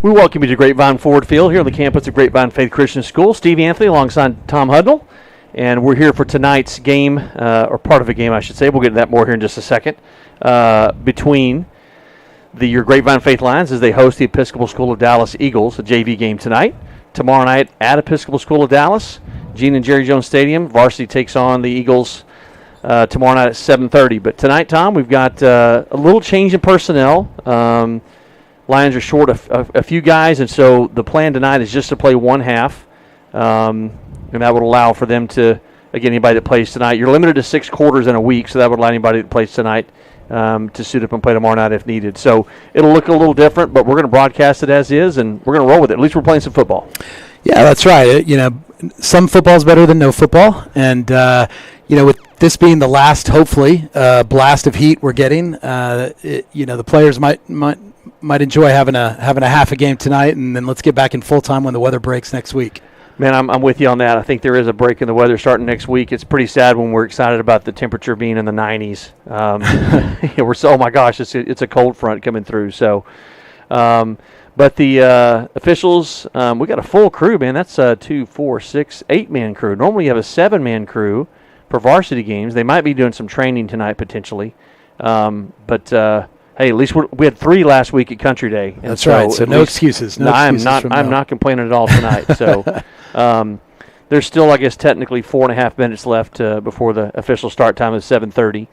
We welcome you to Grapevine Ford Field here on the campus of Grapevine Faith Christian School. Steve Anthony alongside Tom Hudnall. And we're here for tonight's game, or part of a game, I should say. We'll get to that more here in just a second. Between your Grapevine Faith Lions as they host the Episcopal School of Dallas Eagles, a JV game tonight. Tomorrow night at Episcopal School of Dallas, Gene and Jerry Jones Stadium. Varsity takes on the Eagles tomorrow night at 7:30. But tonight, Tom, we've got a little change in personnel. Lions are short a few guys, and so the plan tonight is just to play one half, and that would allow for them to, again, anybody that plays tonight. You're limited to 6 quarters in a week, so that would allow anybody that plays tonight to suit up and play tomorrow night if needed. So it'll look a little different, but we're going to broadcast it as is, and we're going to roll with it. At least we're playing some football. Yeah, that's right. Some football is better than no football, and with this being the last, hopefully, blast of heat we're getting, the players might enjoy having a half a game tonight, and then let's get back in full time when the weather breaks next week. Man, I'm with you on that. I think there is a break in the weather starting next week. It's pretty sad when we're excited about the temperature being in the 90s. Oh my gosh, it's a cold front coming through. So, but the officials, we got a full crew, man. That's 2, 4, 6, 8-man crew. Normally you have a 7-man crew for varsity games. They might be doing some training tonight potentially, but hey, at least we had 3 last week at Country Day. And that's right. So no excuses. I'm not complaining at all tonight. So there's still, I guess, technically 4.5 minutes left before the official start time is 7:30.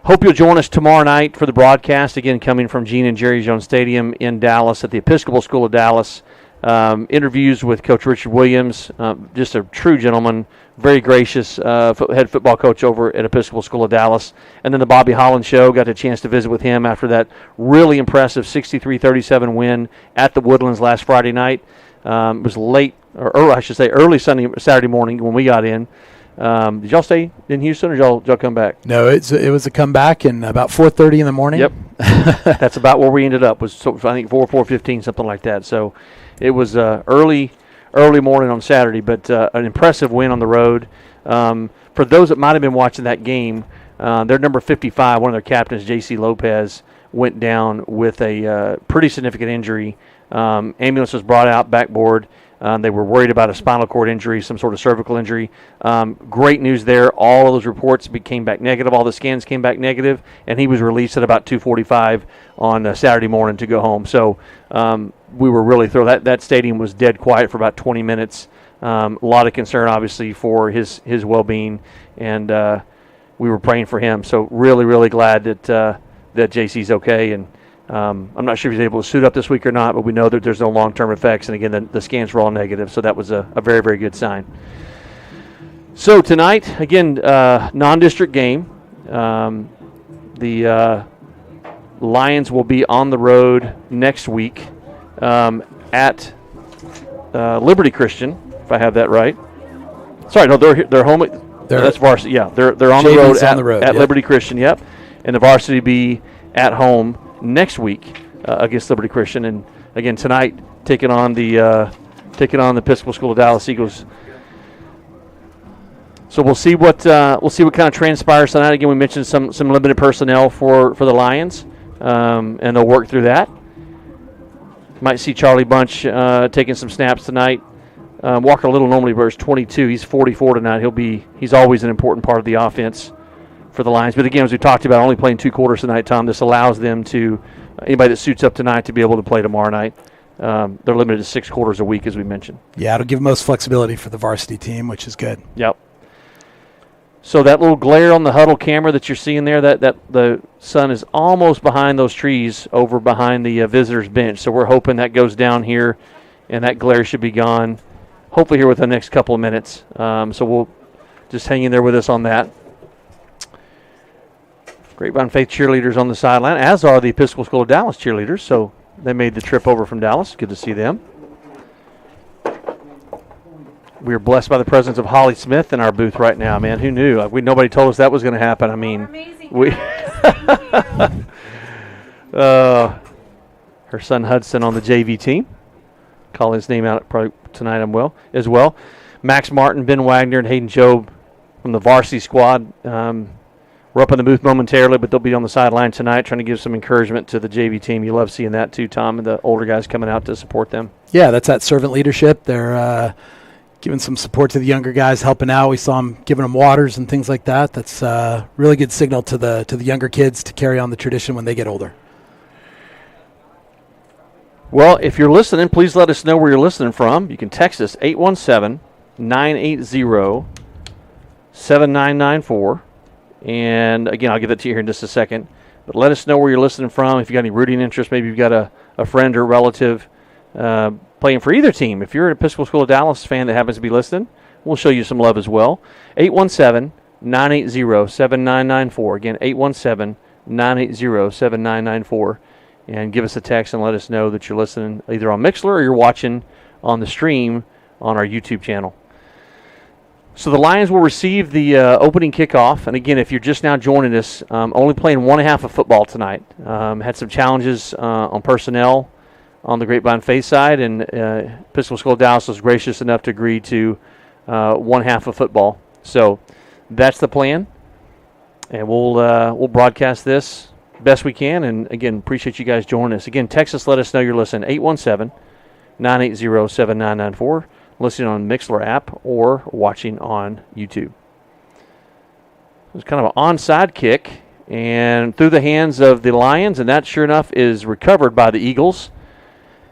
Hope you'll join us tomorrow night for the broadcast. Again, coming from Gene and Jerry Jones Stadium in Dallas at the Episcopal School of Dallas. Interviews with Coach Richard Williams, just a true gentleman, very gracious head football coach over at Episcopal School of Dallas. And then the Bobby Holland Show, got a chance to visit with him after that really impressive 63-37 win at the Woodlands last Friday night. It was early Saturday morning when we got in. Did y'all stay in Houston, or did y'all come back? No, it was a comeback, and about 4:30 in the morning. Yep, that's about where we ended up. Was I think 4:15, something like that. So it was early morning on Saturday, but an impressive win on the road. For those that might have been watching that game, their number 55, one of their captains, J.C. Lopez, went down with a pretty significant injury. Ambulance was brought out, backboard. They were worried about a spinal cord injury, some sort of cervical injury. Great news there. All of those reports came back negative. All the scans came back negative, and he was released at about 2:45 on Saturday morning to go home. So we were really thrilled. That stadium was dead quiet for about 20 minutes. A lot of concern, obviously, for his well-being, and we were praying for him. So really, really glad that JC's okay. And I'm not sure if he's able to suit up this week or not, but we know that there's no long-term effects. And again, the scans were all negative, so that was a very, very good sign. So tonight, again, non-district game. The Lions will be on the road next week at Liberty Christian, if I have that right. Sorry, no, they're home. That's varsity. Yeah, they're on the road at Liberty Christian. Yep, and the varsity be at home next week against Liberty Christian, and again tonight taking on the Episcopal School of Dallas Eagles. So we'll see what kind of transpires tonight. Again, we mentioned some limited personnel for the Lions, and they'll work through that. Might see Charlie Bunch taking some snaps tonight. Walker Little normally wears 22. He's 44 tonight. He's always an important part of the offense for the Lions. But again, as we talked about, only playing 2 quarters tonight, Tom, this allows them to, anybody that suits up tonight, to be able to play tomorrow night. They're limited to 6 quarters a week, as we mentioned. Yeah, it'll give most flexibility for the varsity team, which is good. Yep. So that little glare on the huddle camera that you're seeing there, that the sun is almost behind those trees over behind the visitors' bench. So we're hoping that goes down here, and that glare should be gone, hopefully here within the next couple of minutes. So we'll just hang in there with us on that. Grapevine Faith cheerleaders on the sideline, as are the Episcopal School of Dallas cheerleaders. So they made the trip over from Dallas. Good to see them. We are blessed by the presence of Holly Smith in our booth right now, man. Who knew? Nobody told us that was going to happen. I mean, her son Hudson on the JV team. Calling his name out probably tonight as well. Max Martin, Ben Wagner, and Hayden Jobe from the varsity squad. We're up in the booth momentarily, but they'll be on the sideline tonight trying to give some encouragement to the JV team. You love seeing that too, Tom, and the older guys coming out to support them. Yeah, that's that servant leadership. They're giving some support to the younger guys, helping out. We saw them giving them waters and things like that. That's a really good signal to the younger kids to carry on the tradition when they get older. Well, if you're listening, please let us know where you're listening from. You can text us 817-980-7994. And, again, I'll give that to you here in just a second. But let us know where you're listening from. If you got any rooting interest, maybe you've got a friend or relative playing for either team. If you're an Episcopal School of Dallas fan that happens to be listening, we'll show you some love as well. 817-980-7994. Again, 817-980-7994. And give us a text and let us know that you're listening either on Mixler or you're watching on the stream on our YouTube channel. So the Lions will receive the opening kickoff. And, again, if you're just now joining us, only playing one half of football tonight. Had some challenges on personnel on the Grapevine Faith side, and Episcopal School of Dallas was gracious enough to agree to one half of football. So that's the plan, and we'll broadcast this best we can. And, again, appreciate you guys joining us. Again, text us, let us know you're listening, 817-980-7994. Listening on Mixler app or watching on YouTube. It was kind of an onside kick and through the hands of the Lions, and that sure enough is recovered by the Eagles.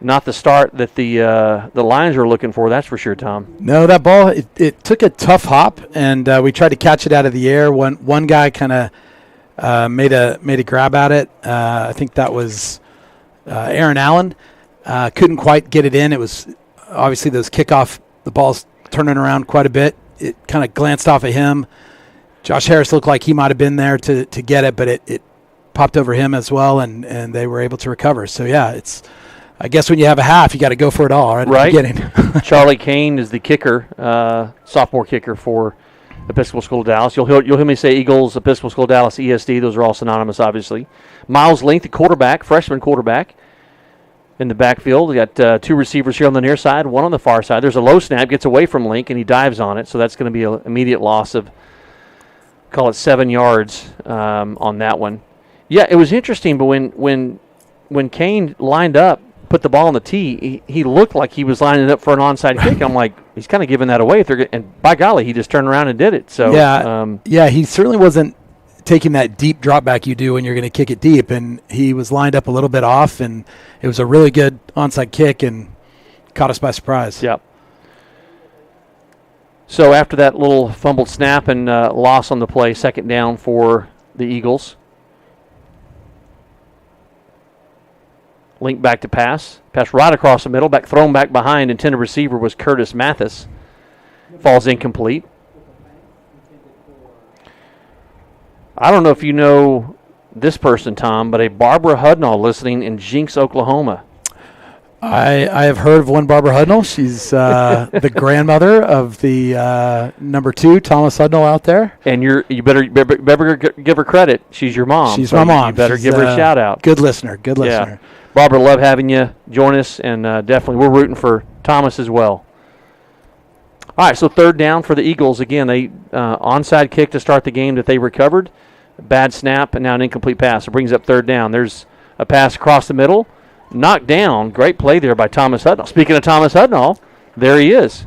Not the start that the Lions were looking for, that's for sure, Tom. No, that ball, it took a tough hop, and we tried to catch it out of the air. One guy kind of made a grab at it. I think that was Aaron Allen. Couldn't quite get it in. It was obviously those kickoff, the ball's turning around quite a bit. It kind of glanced off of him. Josh Harris looked like he might have been there to get it, but it popped over him as well, and they were able to recover. So, yeah, it's I guess when you have a half, you got to go for it all right at the beginning. Charlie Kane is the kicker, sophomore kicker for Episcopal School of Dallas. You'll hear me say Eagles, Episcopal School of Dallas, ESD. Those are all synonymous, obviously. Miles Link, the quarterback, freshman quarterback. In the backfield, we got two receivers here on the near side, one on the far side. There's a low snap, gets away from Link, and he dives on it. So that's going to be an immediate loss of, call it 7 yards on that one. Yeah, it was interesting, but when Kane lined up, put the ball on the tee, he looked like he was lining up for an onside kick. I'm like, he's kind of giving that away. And by golly, he just turned around and did it. So yeah, he certainly wasn't taking that deep drop back you do when you're going to kick it deep, and he was lined up a little bit off, and it was a really good onside kick and caught us by surprise. Yep. So after that little fumbled snap and loss on the play, second down for the Eagles. Link back to pass right across the middle, thrown back behind. Intended receiver was Curtis Mathis. Falls incomplete. I don't know if you know this person, Tom, but a Barbara Hudnall listening in Jinx, Oklahoma. I have heard of one Barbara Hudnall. She's the grandmother of the number 2, Thomas Hudnall, out there. And you better give her credit. She's your mom. She's my mom. You better give her a shout out. Good listener. Good listener. Yeah. Barbara, love having you join us, and definitely we're rooting for Thomas as well. All right, so third down for the Eagles. Again, they onside kick to start the game that they recovered. Bad snap, and now an incomplete pass. It brings up third down. There's a pass across the middle. Knocked down. Great play there by Thomas Hudnall. Speaking of Thomas Hudnall, there he is.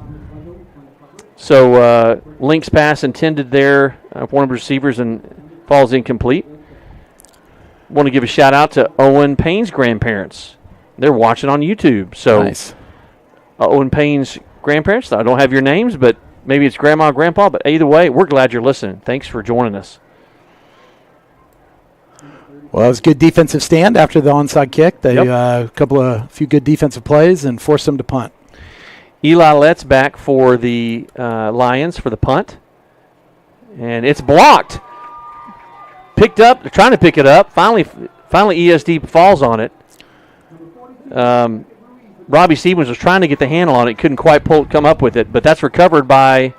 So Link's pass intended there for one of the receivers and falls incomplete. Want to give a shout-out to Owen Payne's grandparents. They're watching on YouTube. So nice. Owen Payne's grandparents, I don't have your names, but maybe it's grandma or grandpa, but either way, we're glad you're listening. Thanks for joining us. Well, it was a good defensive stand after the onside kick. They a few good defensive plays and forced them to punt. Eli Lett's back for the Lions for the punt. And it's blocked. Picked up. They're trying to pick it up. Finally ESD falls on it. Robbie Stevens was trying to get the handle on it. Couldn't quite come up with it. But that's recovered by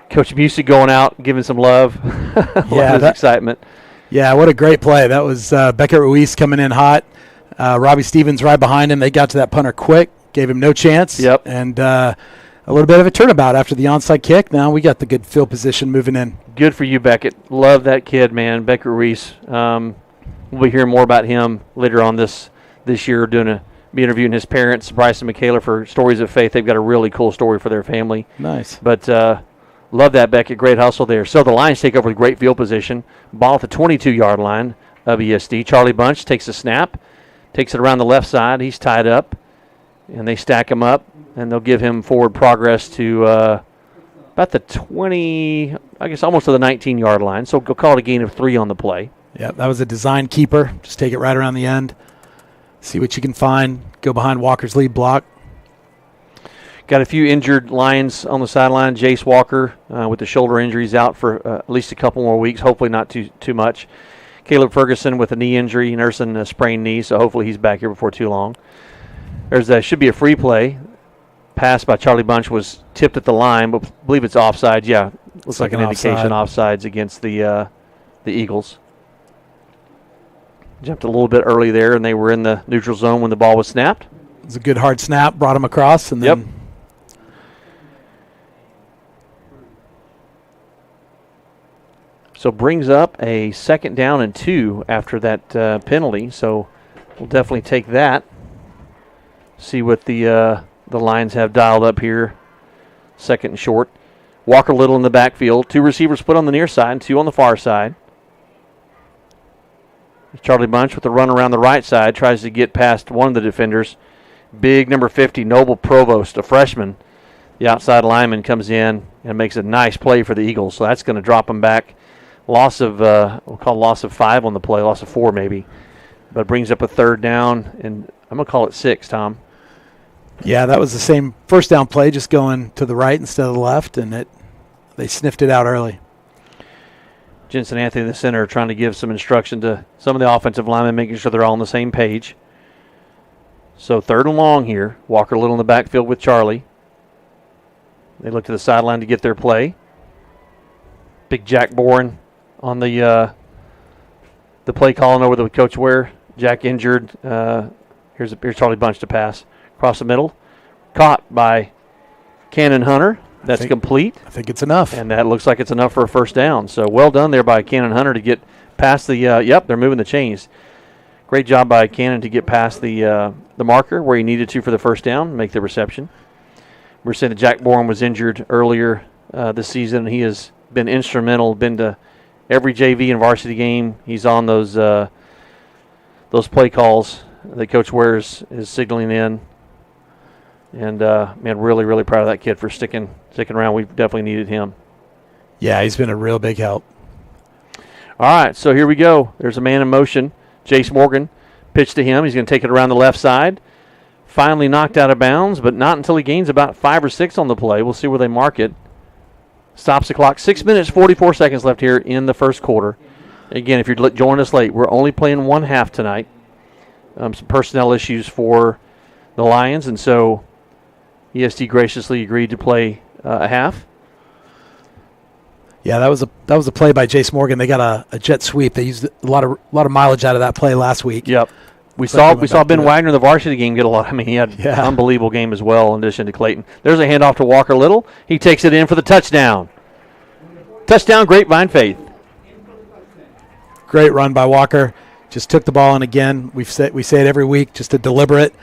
Coach Busey going out, giving some love. Excitement. Yeah, what a great play. That was Beckett Ruiz coming in hot. Robbie Stevens right behind him. They got to that punter quick, gave him no chance. Yep. And a a little bit of a turnabout after the onside kick. Now we got the good field position moving in. Good for you, Beckett. Love that kid, man. Beckett Reese. We'll be hearing more about him later on this year, be interviewing his parents, Bryce and Michaela, for Stories of Faith. They've got a really cool story for their family. Nice. But love that, Beckett. Great hustle there. So the Lions take over the great field position. Ball at the 22-yard line of ESD. Charlie Bunch takes a snap, takes it around the left side. He's tied up, and they stack him up, and they'll give him forward progress to about the 20, I guess almost to the 19-yard line. So we'll call it a gain of 3 on the play. Yeah, that was a design keeper. Just take it right around the end. See what you can find. Go behind Walker's lead block. Got a few injured Lions on the sideline. Jace Walker with the shoulder injuries out for at least a couple more weeks. Hopefully not too much. Caleb Ferguson with a knee injury, nursing a sprained knee, so hopefully he's back here before too long. Should be a free play. Pass by Charlie Bunch was tipped at the line, but I believe it's offside. Yeah, looks like an indication offsides against the Eagles. Jumped a little bit early there, and they were in the neutral zone when the ball was snapped. It was a good hard snap, brought him across, and then... So brings up a 2nd down and 2 after that penalty. So we'll definitely take that. See what the Lions have dialed up here. 2nd and short. Walker Little in the backfield. 2 receivers split on the near side and 2 on the far side. Charlie Bunch with the run around the right side tries to get past one of the defenders. Big number 50, Noble Provost, a freshman. The outside lineman comes in and makes a nice play for the Eagles. So that's going to drop them back. Loss of, we'll call loss of 5 on the play, loss of 4 maybe. But brings up a 3rd down, and I'm going to call it 6, Tom. Yeah, that was the same first down play, just going to the right instead of the left, and they sniffed it out early. Jensen Anthony, the center, trying to give some instruction to some of the offensive linemen, making sure they're all on the same page. So 3rd and long here. Walker Little in the backfield with Charlie. They look to the sideline to get their play. Big Jack Boren on the play calling over the Coach Ware. Jack injured. Here's Charlie Bunch to pass. Across the middle. Caught by Cannon Hunter. That's complete. I think it's enough. And that looks like it's enough for a 1st down. So well done there by Cannon Hunter to get past the they're moving the chains. Great job by Cannon to get past the marker where he needed to for the 1st down, make the reception. We're saying that Jack Bourne was injured earlier this season. He has been instrumental, been to every JV and varsity game. He's on those play calls that Coach Ware is signaling in. And, man, really, really proud of that kid for sticking around. We've definitely needed him. Yeah, he's been a real big help. All right, so here we go. There's a man in motion. Jace Morgan pitched to him. He's going to take it around the left side. Finally knocked out of bounds, but not until he gains about 5 or 6 on the play. We'll see where they mark it. Stops the clock. 6 minutes, 44 seconds left here in the 1st quarter. Again, if you're joining us late, we're only playing 1 half tonight. Some personnel issues for the Lions, and so ESD graciously agreed to play a half. Yeah, that was a play by Jace Morgan. They got a jet sweep. They used a lot of mileage out of that play last week. Yep. We saw Ben Wagner in the varsity game get a lot. I mean, he had an unbelievable game as well in addition to Clayton. There's a handoff to Walker Little. He takes it in for the touchdown. Touchdown, Grapevine Faith. Great run by Walker. Just took the ball in again. We say it every week, just a deliberate,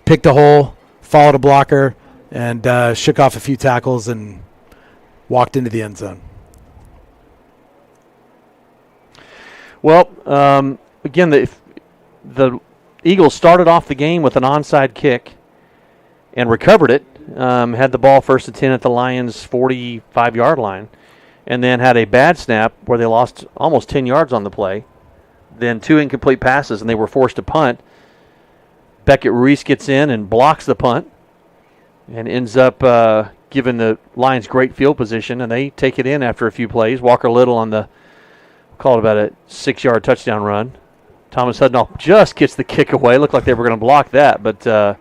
picked a hole, followed a blocker, and shook off a few tackles and walked into the end zone. Well, again, the Eagles started off the game with an onside kick and recovered it, had the ball 1st and 10 at the Lions' 45-yard line, and then had a bad snap where they lost almost 10 yards on the play, then 2 incomplete passes, and they were forced to punt. Beckett Reese gets in and blocks the punt and ends up giving the Lions great field position, and they take it in after a few plays. Walker Little on the, call it about a 6-yard touchdown run. Thomas Hudnall just gets the kick away. Looked like they were going to block that, but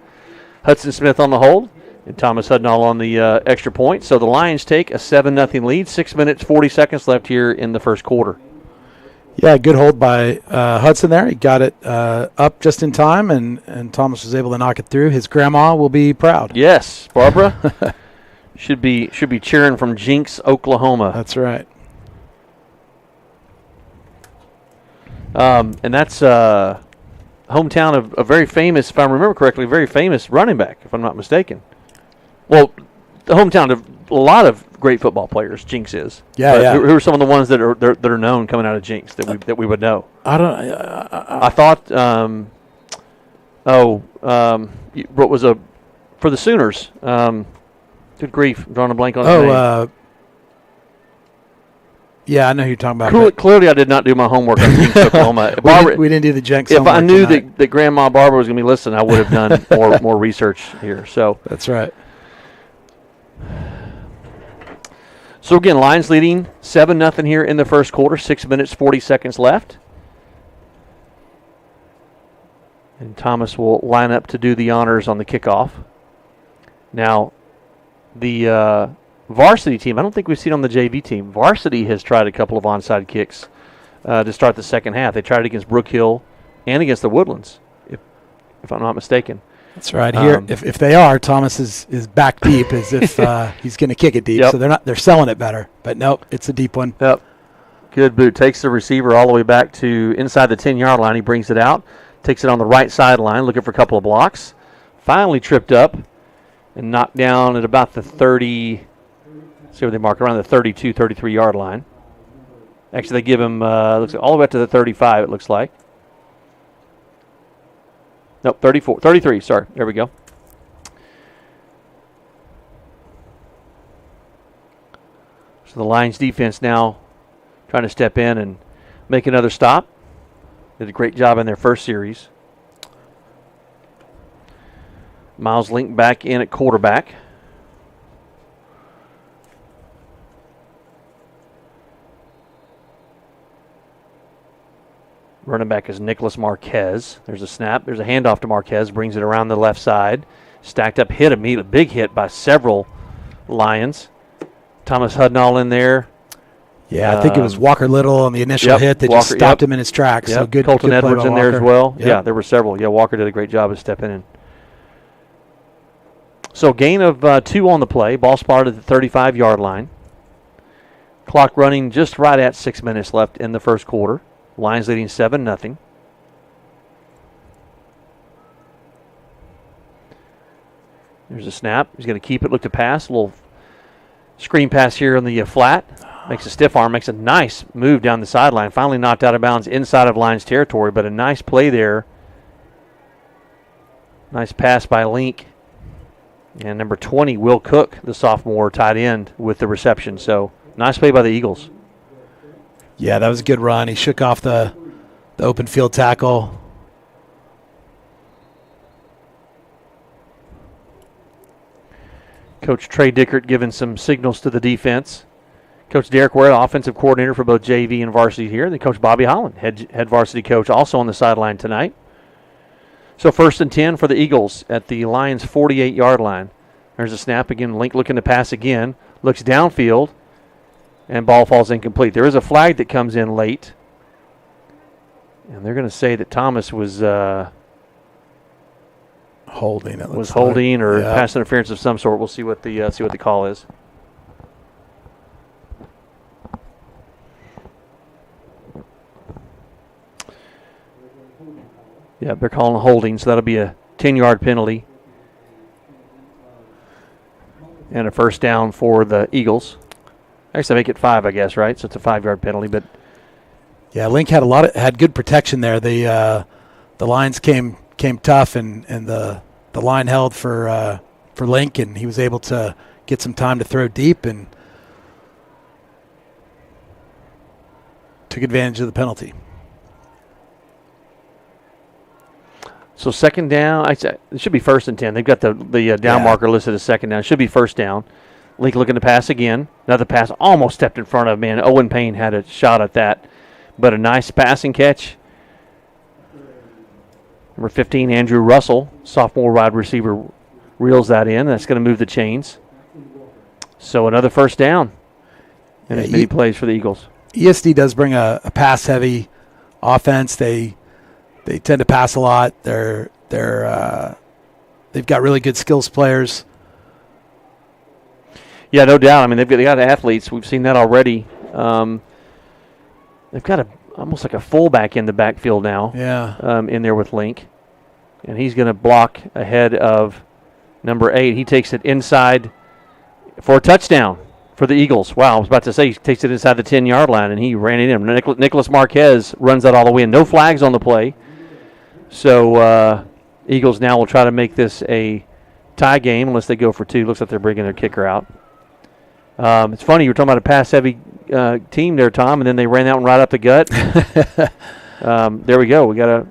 Hudson Smith on the hold and Thomas Hudnall on the extra point. So the Lions take a 7-0 lead. 6 minutes, 40 seconds left here in the 1st quarter. Yeah, good hold by Hudson there. He got it up just in time, and Thomas was able to knock it through. His grandma will be proud. Yes, Barbara. Should be cheering from Jinx, Oklahoma. That's right. And that's hometown of a very famous, if I remember correctly, very famous running back, if I'm not mistaken. Well, the hometown of a lot of great football players, Jinx is. Yeah, yeah. Who are some of the ones that are known coming out of Jinx that we would know? I thought. What was for the Sooners? Good grief, I'm drawing a blank on his name. Yeah, I know who you're talking about. Clearly, I did not do my homework on Jinx, Oklahoma. We didn't do the Jinx. If I knew that Grandma Barbara was going to be listening, I would have done more research here. So that's right. So again, Lions leading 7-0 here in the first quarter. 6 minutes 40 seconds left, and Thomas will line up to do the honors on the kickoff. Now, the varsity team, I don't think we've seen on the JV team. Varsity has tried a couple of onside kicks to start the second half. They tried it against Brook Hill and against the Woodlands, if I'm not mistaken. That's right. Here, if they are, Thomas is back deep as if he's going to kick it deep. Yep. So they're selling it better. But nope, it's a deep one. Yep. Good boot. Takes the receiver all the way back to inside the 10-yard line. He brings it out, takes it on the right sideline, looking for a couple of blocks. Finally tripped up and knocked down at about the 30. See where they mark around the 32, 33-yard line. Actually, they give him looks like all the way up to the 35. It looks like. Nope, 33. Sorry, there we go. So the Lions defense now trying to step in and make another stop. Did a great job in their first series. Miles Link back in at quarterback. Running back is Nicholas Marquez. There's a snap. There's a handoff to Marquez. Brings it around the left side. Stacked up hit immediately. Big hit by several Lions. Thomas Hudnall in there. Yeah, I think it was Walker Little on the initial hit that just stopped him in his tracks. So good. Colton good Edwards in there as well. Yep. Yeah, there were several. Yeah, Walker did a great job of stepping in. So gain of 2 on the play. Ball spotted at the 35-yard line. Clock running just right at 6 minutes left in the first quarter. Lions leading 7-0. There's a snap. He's going to keep it. Look to pass. A little screen pass here on the flat. Makes a stiff arm. Makes a nice move down the sideline. Finally knocked out of bounds inside of Lions territory, but a nice play there. Nice pass by Link. And number 20, Will Cook, the sophomore tight end, with the reception. So nice play by the Eagles. Yeah, that was a good run. He shook off the open field tackle. Coach Trey Dickert giving some signals to the defense. Coach Derek Ware, offensive coordinator for both JV and varsity here. And then Coach Bobby Holland, head varsity coach, also on the sideline tonight. So 1st and 10 for the Eagles at the Lions' 48-yard line. There's a snap again. Link looking to pass again. Looks downfield. And ball falls incomplete. There is a flag that comes in late. And they're going to say that Thomas was holding. Holding or pass interference of some sort. We'll see what the call is. Yeah, they're calling a holding, so that'll be a 10-yard penalty. And a first down for the Eagles. Actually, make it 5, I guess, right? So it's a 5-yard penalty, but yeah, Link had good protection there. The Lions came tough, and the line held for Link, and he was able to get some time to throw deep and took advantage of the penalty. So second down, it should be 1st and 10. They've got the down marker listed as second down. It should be first down. Link looking to pass again. Another pass almost stepped in front of, man. Owen Payne had a shot at that. But a nice passing catch. Number 15, Andrew Russell, sophomore wide receiver, reels that in. That's going to move the chains. So another first down. And as many plays for the Eagles. ESD does bring a pass-heavy offense. They tend to pass a lot. They've got really good skills players. Yeah, no doubt. I mean, they got athletes. We've seen that already. They've got almost like a fullback in the backfield now. Yeah. In there with Link, and he's going to block ahead of number 8. He takes it inside for a touchdown for the Eagles. Wow, I was about to say he takes it inside the 10-yard line, and he ran it in. Nicholas Marquez runs that all the way in. No flags on the play. So Eagles now will try to make this a tie game unless they go for 2. Looks like they're bringing their kicker out. It's funny, you were talking about a pass-heavy team there, Tom, and then they ran that one right up the gut. There we go. We got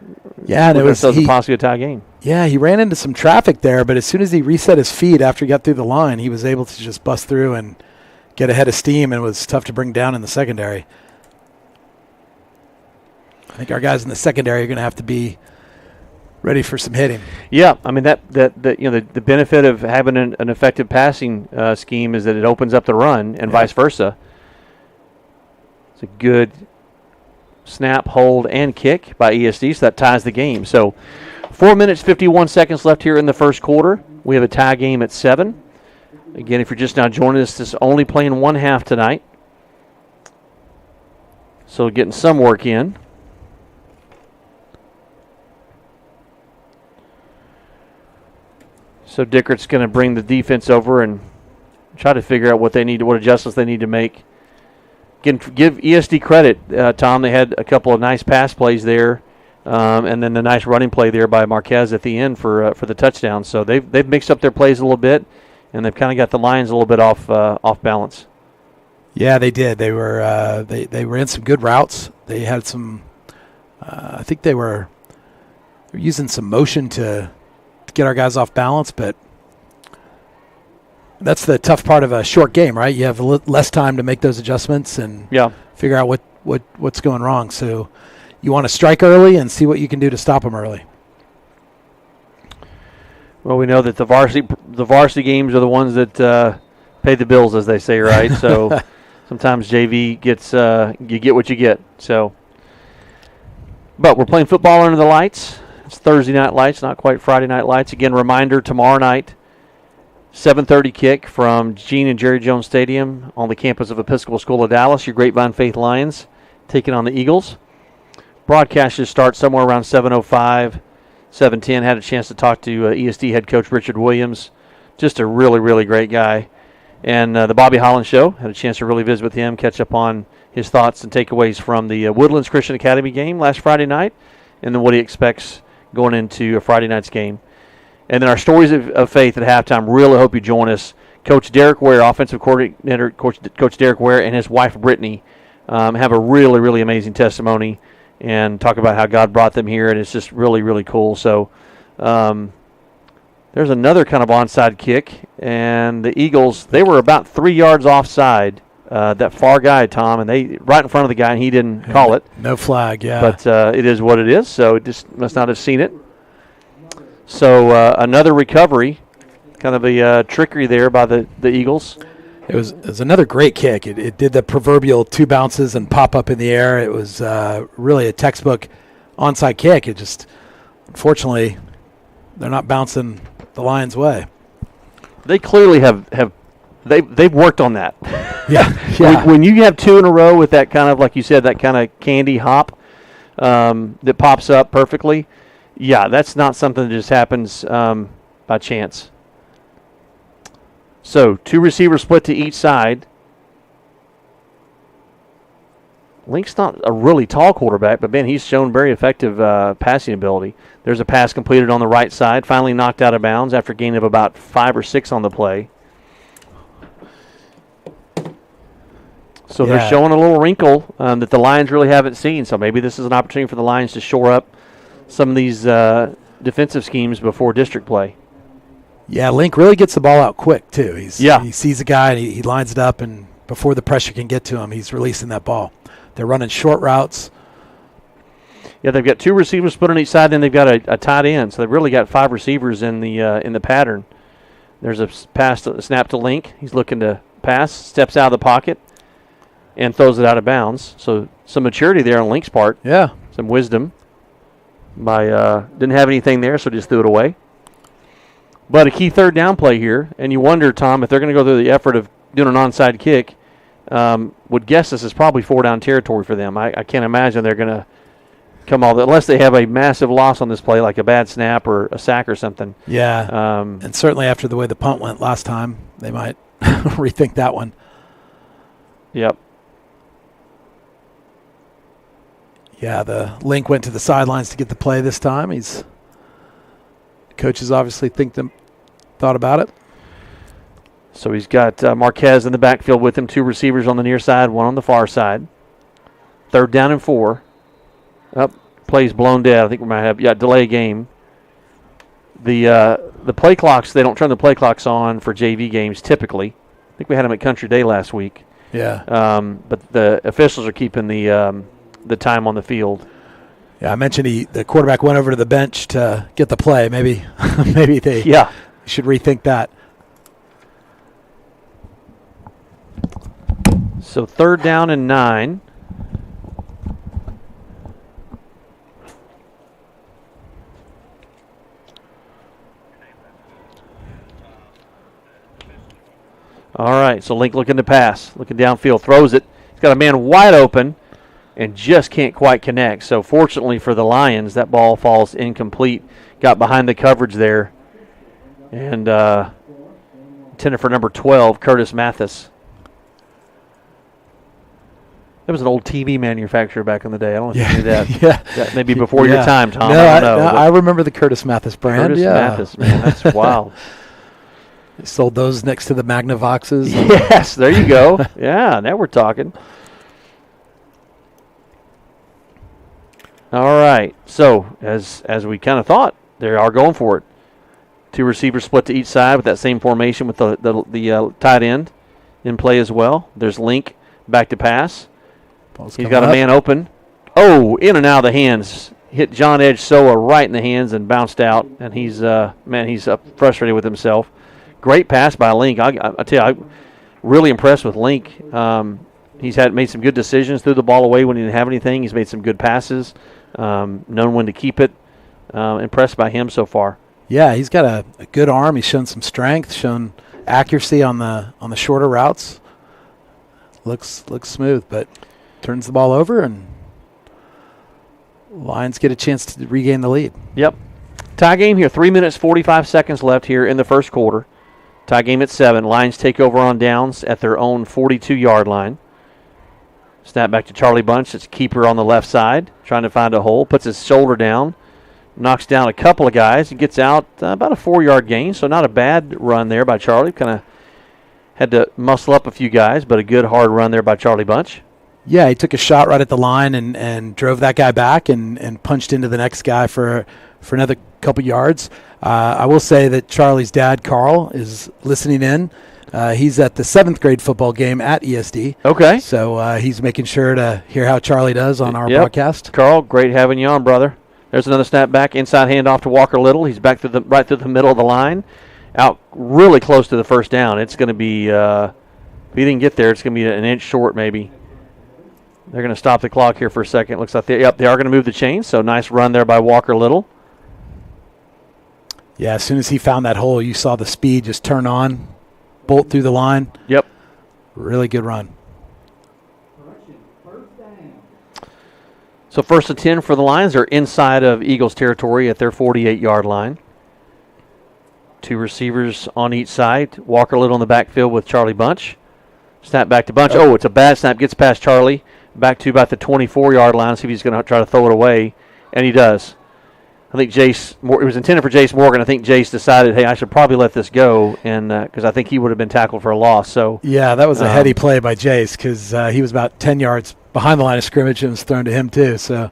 and it was possibly a tie game. Yeah, he ran into some traffic there, but as soon as he reset his feet after he got through the line, he was able to just bust through and get ahead of steam, and it was tough to bring down in the secondary. I think our guys in the secondary are going to have to be ready for some hitting. Yeah, I mean the benefit of having an effective passing scheme is that it opens up the run and vice versa. It's a good snap, hold, and kick by ESD, so that ties the game. So 4 minutes, 51 seconds left here in the first quarter. We have a tie game at 7. Again, if you're just now joining us, this is only playing one half tonight. So getting some work in. So Dickert's going to bring the defense over and try to figure out what adjustments they need to make. Give ESD credit, Tom. They had a couple of nice pass plays there, and then the nice running play there by Marquez at the end for the touchdown. So they've mixed up their plays a little bit, and they've kind of got the Lions a little bit off balance. Yeah, they did. They were they ran some good routes. They had some. I think they were using some motion to get our guys off balance, but that's the tough part of a short game, right? You have less time to make those adjustments and figure out what's going wrong. So you want to strike early and see what you can do to stop them early. Well, we know that the varsity games are the ones that pay the bills, as they say, right? So sometimes JV gets you get what you get. So, but we're playing football under the lights. It's Thursday night lights, not quite Friday night lights. Again, reminder, tomorrow night, 7:30 kick from Gene and Jerry Jones Stadium on the campus of Episcopal School of Dallas. Your Grapevine Faith Lions taking on the Eagles. Broadcast should start somewhere around 7:05, 7:10. Had a chance to talk to ESD head coach Richard Williams. Just a really, really great guy. And the Bobby Holland Show, had a chance to really visit with him, catch up on his thoughts and takeaways from the Woodlands Christian Academy game last Friday night, and then what he expects going into a Friday night's game. And then our stories of faith at halftime. Really hope you join us. Coach Derek Ware, offensive coordinator, Coach Derek Ware, and his wife Brittany have a really, really amazing testimony and talk about how God brought them here, and it's just really, really cool. So there's another kind of onside kick, and the Eagles, they were about 3 yards offside. That far guy, Tom, and they right in front of the guy, and he didn't call it. No flag, yeah. But it is what it is, so it just must not have seen it. So another recovery, kind of a trickery there by the Eagles. It was another great kick. It did the proverbial 2 bounces and pop up in the air. It was really a textbook onside kick. It just, unfortunately, they're not bouncing the Lions' way. They clearly have they've worked on that. Yeah. When you have 2 in a row with that kind of, like you said, that kind of candy hop that pops up perfectly, that's not something that just happens by chance. So 2 receivers split to each side. Link's not a really tall quarterback, but, man, he's shown very effective passing ability. There's a pass completed on the right side, finally knocked out of bounds after a gain of about 5 or 6 on the play. So they're showing a little wrinkle that the Lions really haven't seen. So maybe this is an opportunity for the Lions to shore up some of these defensive schemes before district play. Yeah, Link really gets the ball out quick, too. He sees a guy, and he lines it up, and before the pressure can get to him, he's releasing that ball. They're running short routes. Yeah, they've got 2 receivers split on each side, then they've got a tight end. So they've really got 5 receivers in the pattern. There's a snap to Link. He's looking to pass, steps out of the pocket, and throws it out of bounds. So some maturity there on Link's part. Yeah. Some wisdom. Didn't have anything there, so just threw it away. But a key third down play here, and you wonder, Tom, if they're going to go through the effort of doing an onside kick, would guess this is probably 4-down territory for them. I can't imagine they're going to come all unless they have a massive loss on this play, like a bad snap or a sack or something. Yeah, and certainly after the way the punt went last time, they might rethink that one. Yep. Yeah, the link went to the sidelines to get the play this time. Coaches obviously thought about it. So he's got Marquez in the backfield with him, 2 receivers on the near side, 1 on the far side. 3rd down and 4. Play's blown dead. I think we might have delay game. The play clocks, they don't turn the play clocks on for JV games typically. I think we had them at Country Day last week. Yeah. But the officials are keeping the time on the field. Yeah, I mentioned the quarterback went over to the bench to get the play. Maybe they should rethink that. So 3rd down and 9. All right, so Link looking to pass, looking downfield, throws it. He's got a man wide open and just can't quite connect. So fortunately for the Lions, that ball falls incomplete. Got behind the coverage there. And intended for number 12, Curtis Mathis. That was an old TV manufacturer back in the day. I don't know if you knew that. That maybe before your time, Tom. No, I don't know. I remember the Curtis Mathis brand. Curtis Mathis, man, that's wild. They sold those next to the Magnavoxes. Yes, there you go. Yeah, now we're talking. All right, so as we kind of thought, they are going for it. 2 receivers split to each side with that same formation with the tight end in play as well. There's Link back to pass. He's got a man open. Oh, in and out of the hands. Hit John Edge Soa right in the hands and bounced out. And he's frustrated with himself. Great pass by Link. I tell you, I'm really impressed with Link. He's made some good decisions, threw the ball away when he didn't have anything. He's made some good passes, known when to keep it. Impressed by him so far. Yeah, he's got a good arm. He's shown some strength, shown accuracy on the shorter routes. Looks smooth, but turns the ball over, and Lions get a chance to regain the lead. Yep. Tie game here. 3 minutes, 45 seconds left here in the first quarter. Tie game at 7. Lions take over on downs at their own 42-yard line. Snap back to Charlie Bunch. It's keeper on the left side, trying to find a hole. Puts his shoulder down. Knocks down a couple of guys. He gets out about a 4-yard gain, so not a bad run there by Charlie. Kind of had to muscle up a few guys, but a good hard run there by Charlie Bunch. Yeah, he took a shot right at the line and drove that guy back and punched into the next guy for another couple yards. I will say that Charlie's dad, Carl, is listening in. He's at the 7th grade football game at ESD. Okay. So he's making sure to hear how Charlie does on our broadcast. Carl, great having you on, brother. There's another snap back, inside handoff to Walker Little. He's back right through the middle of the line, out really close to the first down. It's going to be, if he didn't get there, it's going to be an inch short maybe. They're going to stop the clock here for a second. Looks like they are going to move the chains, so nice run there by Walker Little. Yeah, as soon as he found that hole, you saw the speed just turn on, bolt through the line. Yep. Really good run. So 1st and 10 for the Lions. They're inside of Eagles territory at their 48-yard line. 2 receivers on each side. Walker Little in the backfield with Charlie Bunch. Snap back to Bunch. Oh, it's a bad snap. Gets past Charlie. Back to about the 24-yard line. See if he's going to try to throw it away. And he does. I think it was intended for Jace Morgan. I think Jace decided, hey, I should probably let this go, and because I think he would have been tackled for a loss. So yeah, that was a heady play by Jace because he was about 10 yards behind the line of scrimmage and was thrown to him too. So,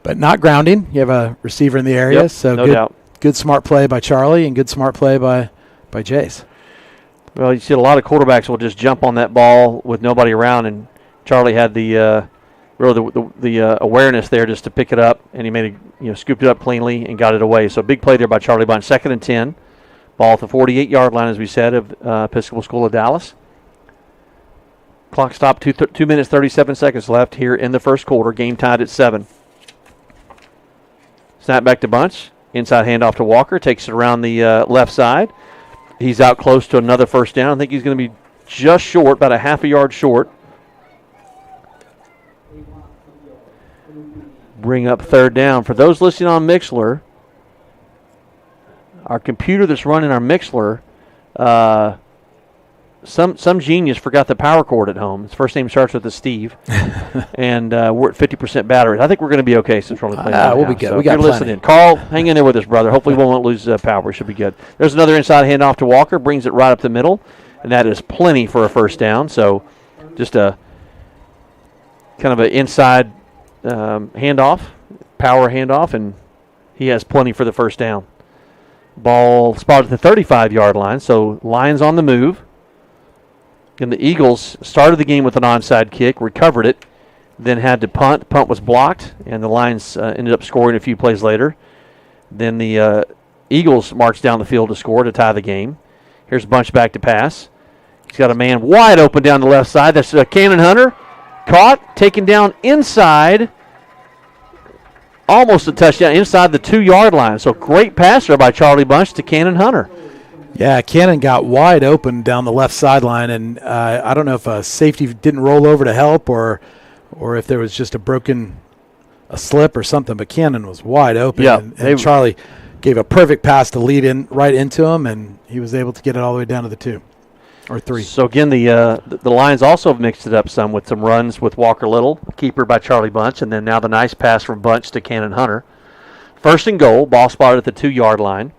but not grounding. You have a receiver in the area, so no doubt. Good smart play by Charlie and good smart play by Jace. Well, you see a lot of quarterbacks will just jump on that ball with nobody around, and Charlie had the awareness there just to pick it up, and he made scooped it up cleanly and got it away. So big play there by Charlie Bunch. 2nd and 10, ball at the 48-yard line, as we said, of Episcopal School of Dallas. Clock stopped. 2 minutes 37 seconds left here in the first quarter. Game tied at 7. Snap back to Bunch. Inside handoff to Walker. Takes it around the left side. He's out close to another first down. I think he's going to be just short, about a half a yard short. Bring up third down. For those listening on Mixlr, our computer that's running our Mixlr, some genius forgot the power cord at home. His first name starts with a Steve, and we're at 50% battery. I think we're going to be okay since we're only playing. We'll be good. So we got you're listening. Carl, hang in there with us, brother. Hopefully we won't lose power. We should be good. There's another inside handoff to Walker. Brings it right up the middle, and that is plenty for a first down. So just a kind of an inside handoff, power handoff, and he has plenty for the first down. Ball spotted at the 35-yard line, so Lions on the move. And the Eagles started the game with an onside kick, recovered it, then had to punt. Punt was blocked, and the Lions ended up scoring a few plays later. Then the Eagles marched down the field to score to tie the game. Here's Bunch back to pass. He's got a man wide open down the left side. That's Cannon Hunter. Caught, taken down inside. Almost a touchdown inside the 2-yard line. So great passer by Charlie Bunch to Cannon Hunter. Yeah, Cannon got wide open down the left sideline, and I don't know if a safety didn't roll over to help or if there was just a slip or something, but Cannon was wide open, and Charlie gave a perfect pass to lead in right into him, and he was able to get it all the way down to the 2 or 3. So, again, the Lions also have mixed it up some with some runs with Walker Little, keeper by Charlie Bunch, and then now the nice pass from Bunch to Cannon Hunter. First and goal, ball spotted at the 2-yard line.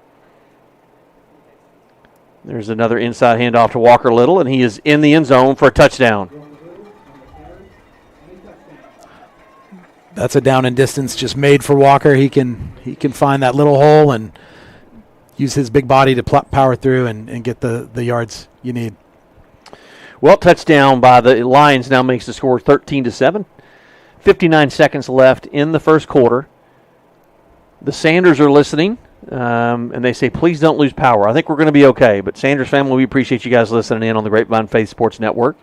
There's another inside handoff to Walker Little, and he is in the end zone for a touchdown. That's a down and distance just made for Walker. He can find that little hole and use his big body to power through and get the yards you need. Well, touchdown by the Lions now makes the score 13-7. 59 seconds left in the first quarter. The Sanders are listening. And they say, please don't lose power. I think we're going to be okay. But Sanders family, we appreciate you guys listening in on the Grapevine Faith Sports Network.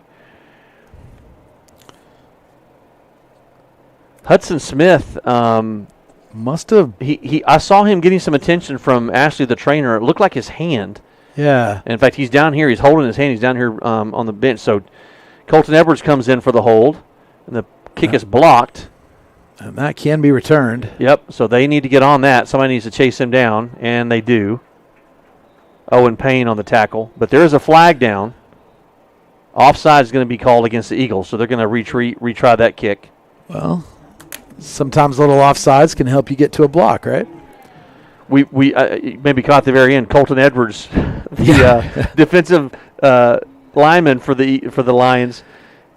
Hudson Smith must have. I saw him getting some attention from Ashley, the trainer. It looked like his hand. Yeah. And in fact, he's down here. He's holding his hand. He's down here on the bench. So Colton Edwards comes in for the hold, and the kick is blocked. And that can be returned. Yep, so they need to get on that. Somebody needs to chase him down, and they do. Owen Payne on the tackle. But there is a flag down. Offside is going to be called against the Eagles, so they're going to retry that kick. Well, sometimes little offsides can help you get to a block, right? We maybe caught the very end. Colton Edwards, the defensive lineman for the Lions,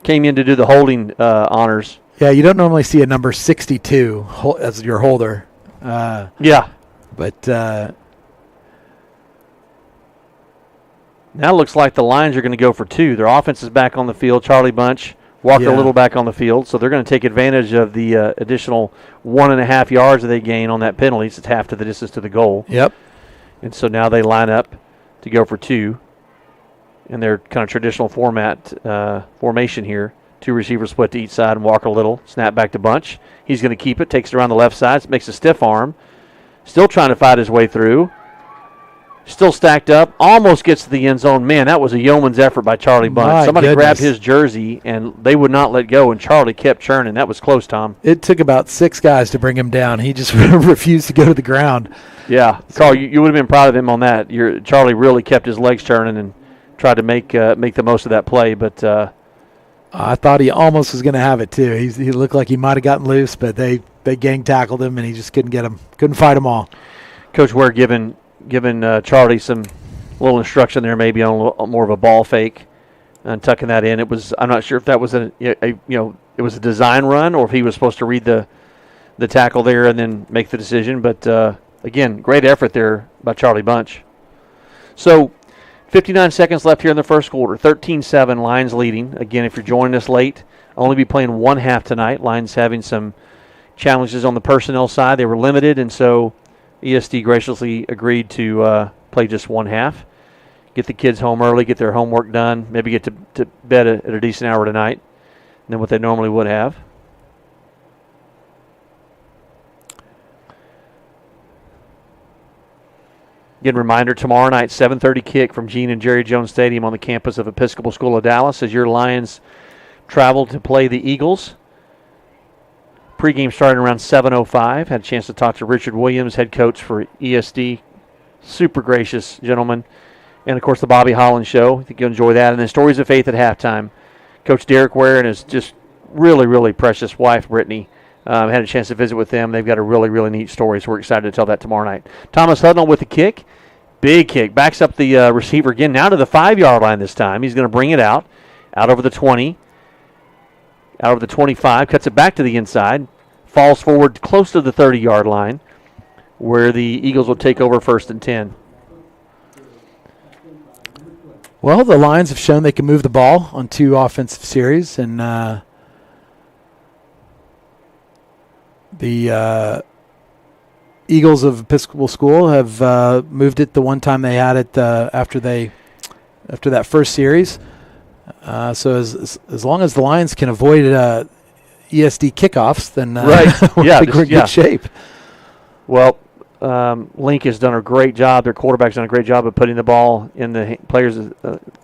came in to do the holding honors. Yeah, you don't normally see a number 62 as your holder. Yeah. But now it looks like the Lions are going to go for 2. Their offense is back on the field. Charlie Bunch, Walker Little back on the field. So they're going to take advantage of the additional 1.5 yards that they gain on that penalty. It's half to the distance to the goal. Yep. And so now they line up to go for 2 in their kind of traditional formation here. 2 receivers split to each side, and Walker Little snap back to Bunch. He's going to keep it, takes it around the left side, makes a stiff arm. Still trying to fight his way through. Still stacked up, almost gets to the end zone. Man, that was a yeoman's effort by Charlie Bunch. Somebody grabbed his jersey, and they would not let go, and Charlie kept churning. That was close, Tom. It took about 6 guys to bring him down. He just refused to go to the ground. Yeah, Carl, you would have been proud of him on that. Charlie really kept his legs turning and tried to make the most of that play, but I thought he almost was going to have it too. He looked like he might have gotten loose, but they gang tackled him, and he just couldn't get him. Couldn't fight them all. Coach Ware giving Charlie some little instruction there, maybe on a little more of a ball fake and tucking that in. I'm not sure if that was it was a design run or if he was supposed to read the tackle there and then make the decision. But again, great effort there by Charlie Bunch. So 59 seconds left here in the first quarter. 13-7, Lions leading. Again, if you're joining us late, only be playing one half tonight. Lions having some challenges on the personnel side. They were limited, and so ESD graciously agreed to play just one half. Get the kids home early, get their homework done, maybe get to bed at a decent hour tonight than what they normally would have. Again, reminder, tomorrow night, 7:30 kick from Gene and Jerry Jones Stadium on the campus of Episcopal School of Dallas as your Lions travel to play the Eagles. Pregame starting around 7:05. Had a chance to talk to Richard Williams, head coach for ESD. Super gracious gentleman. And, of course, the Bobby Holland Show. I think you'll enjoy that. And then Stories of Faith at halftime. Coach Derek Ware and his just really, really precious wife, Brittany, had a chance to visit with them. They've got a really, really neat story, so we're excited to tell that tomorrow night. Thomas Hudnall with the kick. Big kick. Backs up the receiver again, now to the 5-yard line this time. He's going to bring it out over the 20, out over the 25, cuts it back to the inside, falls forward close to the 30-yard line where the Eagles will take over 1st and 10. Well, the Lions have shown they can move the ball on 2 offensive series, and the Eagles of Episcopal School have moved it the one time they had it after that first series. So as long as the Lions can avoid ESD kickoffs, then we're in good shape. Well, Link has done a great job. Their quarterback's done a great job of putting the ball in the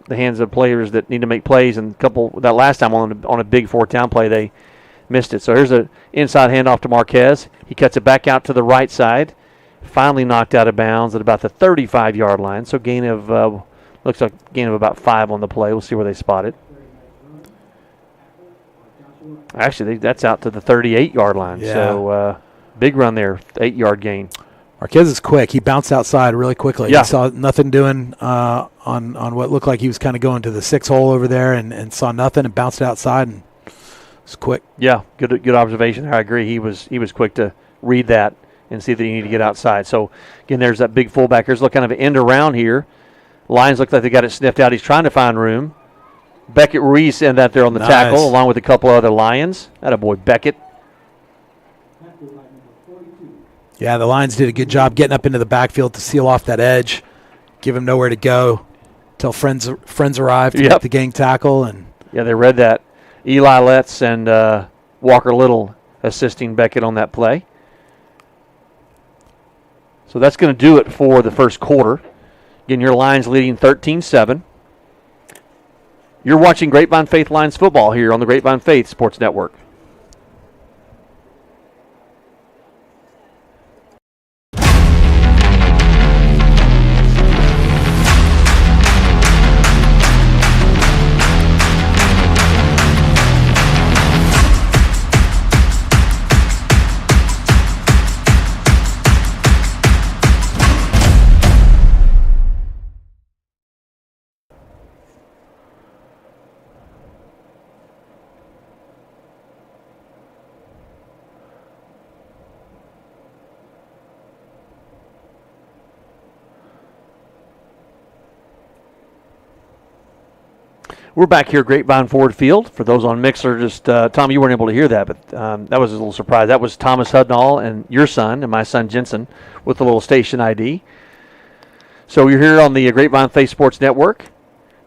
hands of players that need to make plays. And that last time on a big 4th down play, they missed it. So here's an inside handoff to Marquez. He cuts it back out to the right side. Finally knocked out of bounds at about the 35-yard line. So looks like gain of about 5 on the play. We'll see where they spot it. Actually, that's out to the 38-yard line. Yeah. So big run there, 8-yard gain. Marquez is quick. He bounced outside really quickly. Yeah. He saw nothing doing on what looked like he was kind of going to the 6 hole over there and saw nothing and bounced outside and was quick. Yeah, good observation there. I agree. He was quick to read that and see that he needed to get outside. So, again, there's that big fullback. There's a kind of an end around here. Lions look like they got it sniffed out. He's trying to find room. Beckett Ruiz in that there on the tackle along with a couple other Lions. Attaboy, Beckett. Yeah, the Lions did a good job getting up into the backfield to seal off that edge, give him nowhere to go until friends arrived to make the gang tackle. And yeah, they read that. Eli Letts and Walker Little assisting Beckett on that play. So that's going to do it for the first quarter. Again, your Lions leading 13-7. You're watching Grapevine Faith Lions football here on the Grapevine Faith Sports Network. We're back here at Grapevine Ford Field. For those on Mixer, Tom, you weren't able to hear that, but that was a little surprise. That was Thomas Hudnall and your son and my son Jensen with the little station ID. So you're here on the Grapevine Faith Sports Network.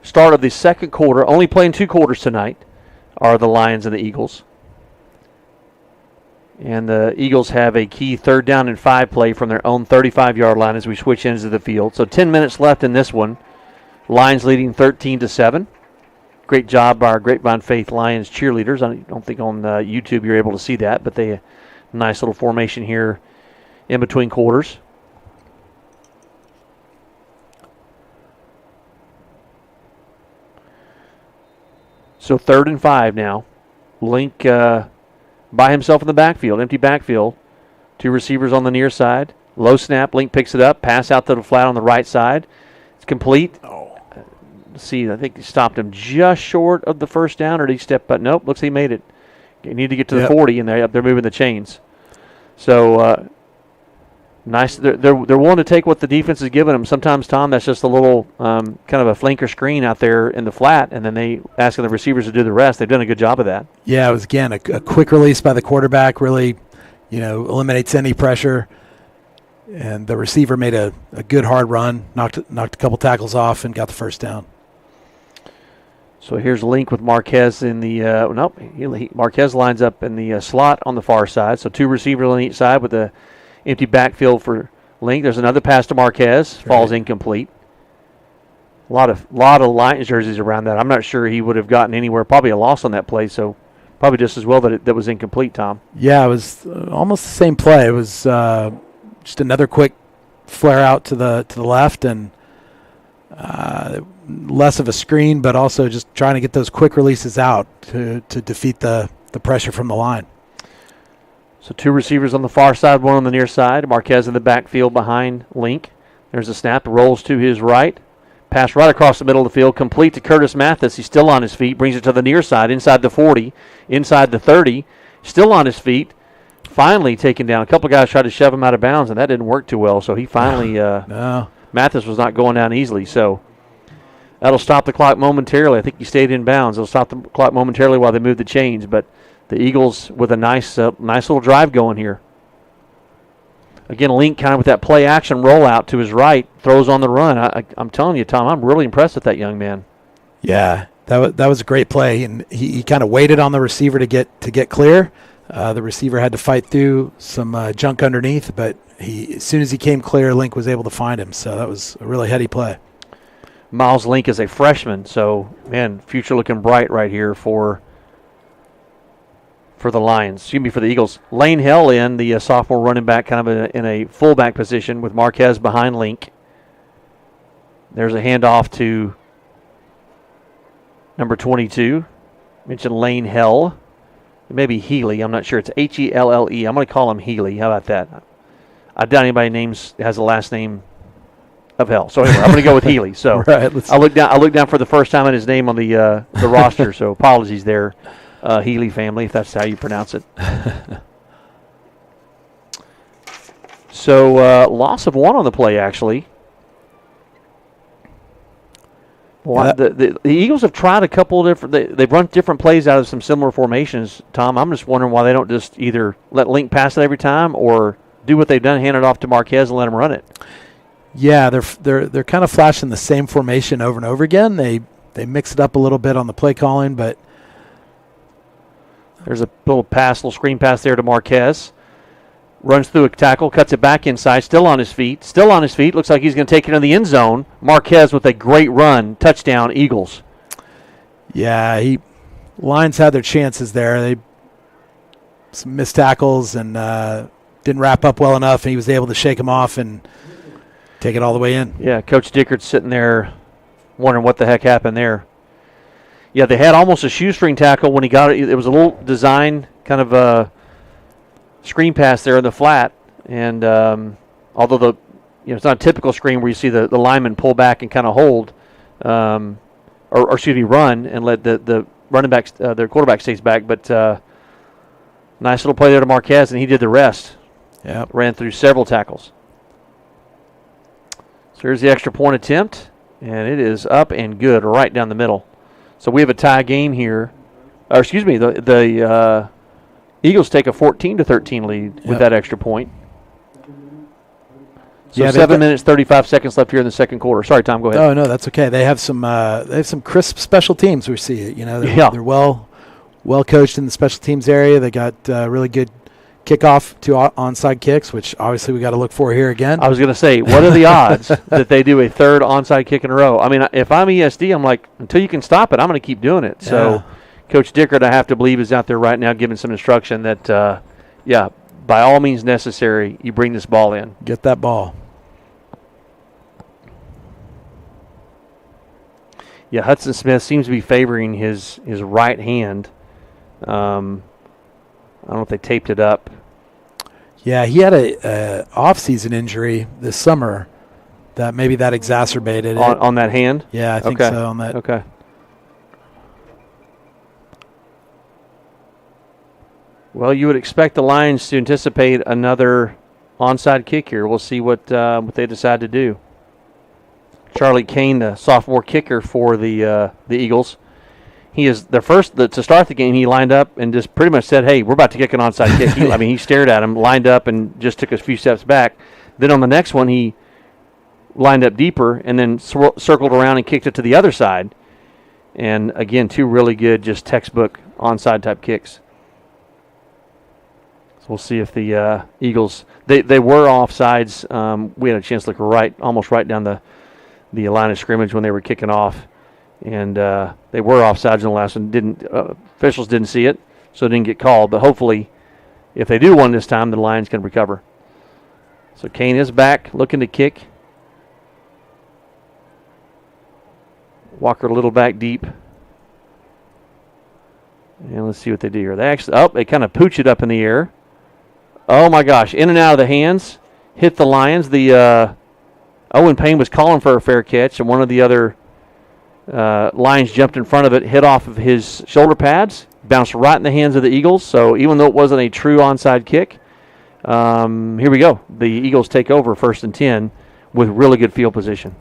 Start of the second quarter. Only playing 2 quarters tonight are the Lions and the Eagles. And the Eagles have a key 3rd down and 5 play from their own 35-yard line as we switch ends of the field. So 10 minutes left in this one. Lions leading 13-7. Great job by our Grapevine Faith Lions cheerleaders. I don't think on YouTube you're able to see that, but they nice little formation here in between quarters. So 3rd and 5 now. Link by himself in the backfield, empty backfield. 2 receivers on the near side. Low snap, Link picks it up, pass out to the flat on the right side. It's complete. See, I think he stopped him just short of the first down, or did he step up? Nope, looks like he made it. You need to get to the 40, and they're moving the chains. So nice. They're willing to take what the defense is giving them. Sometimes, Tom, that's just a little kind of a flanker screen out there in the flat, and then they asking the receivers to do the rest. They've done a good job of that. Yeah, it was, again, a quick release by the quarterback, really, eliminates any pressure. And the receiver made a good hard run, knocked a couple tackles off, and got the first down. So here's Link with Marquez in the Marquez lines up in the slot on the far side. So 2 receivers on each side with the empty backfield for Link, there's another pass to Marquez. Falls incomplete. A lot of Lions jerseys around that. I'm not sure he would have gotten anywhere. Probably a loss on that play, so probably just as well that was incomplete, Tom. Yeah, it was almost the same play. It was just another quick flare out to the left, and less of a screen, but also just trying to get those quick releases out to defeat the pressure from the line. So 2 receivers on the far side, 1 on the near side. Marquez in the backfield behind Link. There's a snap. Rolls to his right. Pass right across the middle of the field. Complete to Curtis Mathis. He's still on his feet. Brings it to the near side, inside the 40, inside the 30. Still on his feet. Finally taken down. A couple guys tried to shove him out of bounds, and that didn't work too well. So he finally, Mathis was not going down easily. So that'll stop the clock momentarily. I think he stayed in bounds. It'll stop the clock momentarily while they move the chains. But the Eagles with a nice little drive going here. Again, Link kind of with that play action rollout to his right, throws on the run. I'm telling you, Tom, I'm really impressed with that young man. Yeah, that was a great play, and he kind of waited on the receiver to get clear. The receiver had to fight through some junk underneath, but as soon as he came clear, Link was able to find him. So that was a really heady play. Miles Link is a freshman, so, man, future looking bright right here for the Lions. For the Eagles. Lane Hill in, the sophomore running back, kind of in a fullback position with Marquez behind Link. There's a handoff to number 22. Mentioned Lane Hill. Maybe Healy. I'm not sure. It's Helle. I'm going to call him Healy. How about that? I doubt anybody has the last name of Hell. So anyway, I'm going to go with Healy. So right, I looked down for the first time at his name on the roster. So apologies there. Healy family, if that's how you pronounce it. So loss of 1 on the play, actually. Well, the Eagles have tried a couple of different. They've run different plays out of some similar formations. Tom, I'm just wondering why they don't just either let Link pass it every time or do what they've done, hand it off to Marquez and let him run it. Yeah, they're kind of flashing the same formation over and over again. They mix it up a little bit on the play calling, but. There's a little screen pass there to Marquez. Runs through a tackle, cuts it back inside, still on his feet. Looks like he's going to take it in the end zone. Marquez with a great run. Touchdown, Eagles. Yeah, Lions had their chances there. Some missed tackles and didn't wrap up well enough, and he was able to shake them off and take it all the way in. Yeah, Coach Dickert's sitting there wondering what the heck happened there. Yeah, they had almost a shoestring tackle when he got it. It was a little design kind of a screen pass there in the flat. And although it's not a typical screen where you see the lineman pull back and kind of hold, run and let the running back, their quarterback stays back. But nice little play there to Marquez, and he did the rest. Yeah, ran through several tackles. So here's the extra point attempt, and it is up and good right down the middle. So we have a tie game here. The Eagles take a 14-13 lead with that extra point. So 7 minutes, 35 seconds left here in the second quarter. Sorry, Tom, go ahead. Oh, no, that's okay. They have some crisp special teams. We see it. They're well coached in the special teams area. They got really good kickoff to onside kicks, which obviously we got to look for here again. I was going to say, what are the odds that they do a third onside kick in a row? I mean, if I'm ESD, I'm like, until you can stop it, I'm going to keep doing it. Yeah. So Coach Dickert, I have to believe, is out there right now giving some instruction that, by all means necessary, you bring this ball in. Get that ball. Yeah, Hudson Smith seems to be favoring his right hand. I don't know if they taped it up. Yeah, he had a off-season injury this summer that exacerbated it. On that hand? Yeah, I think so. On that. Okay. Well, you would expect the Lions to anticipate another onside kick here. We'll see what they decide to do. Charlie Kane, the sophomore kicker for the Eagles. He is the first to start the game. He lined up and just pretty much said, "Hey, we're about to kick an onside kick." He stared at him, lined up, and just took a few steps back. Then on the next one, he lined up deeper and then circled around and kicked it to the other side. And again, 2 really good, just textbook onside type kicks. So we'll see if the Eagles they were offsides. We had a chance to look almost right down the line of scrimmage when they were kicking off, and they were offsides in the last one. Officials didn't see it, so it didn't get called. But hopefully, if they do one this time, the Lions can recover. So Kane is back, looking to kick. Walker a little back deep. And let's see what they do here. They kind of pooch it up in the air. Oh my gosh, in and out of the hands. Hit the Lions. Owen Payne was calling for a fair catch, and one of the other Lions jumped in front of it, hit off of his shoulder pads, bounced right in the hands of the Eagles. So even though it wasn't a true onside kick, here we go. The Eagles take over 1st and 10 with really good field position.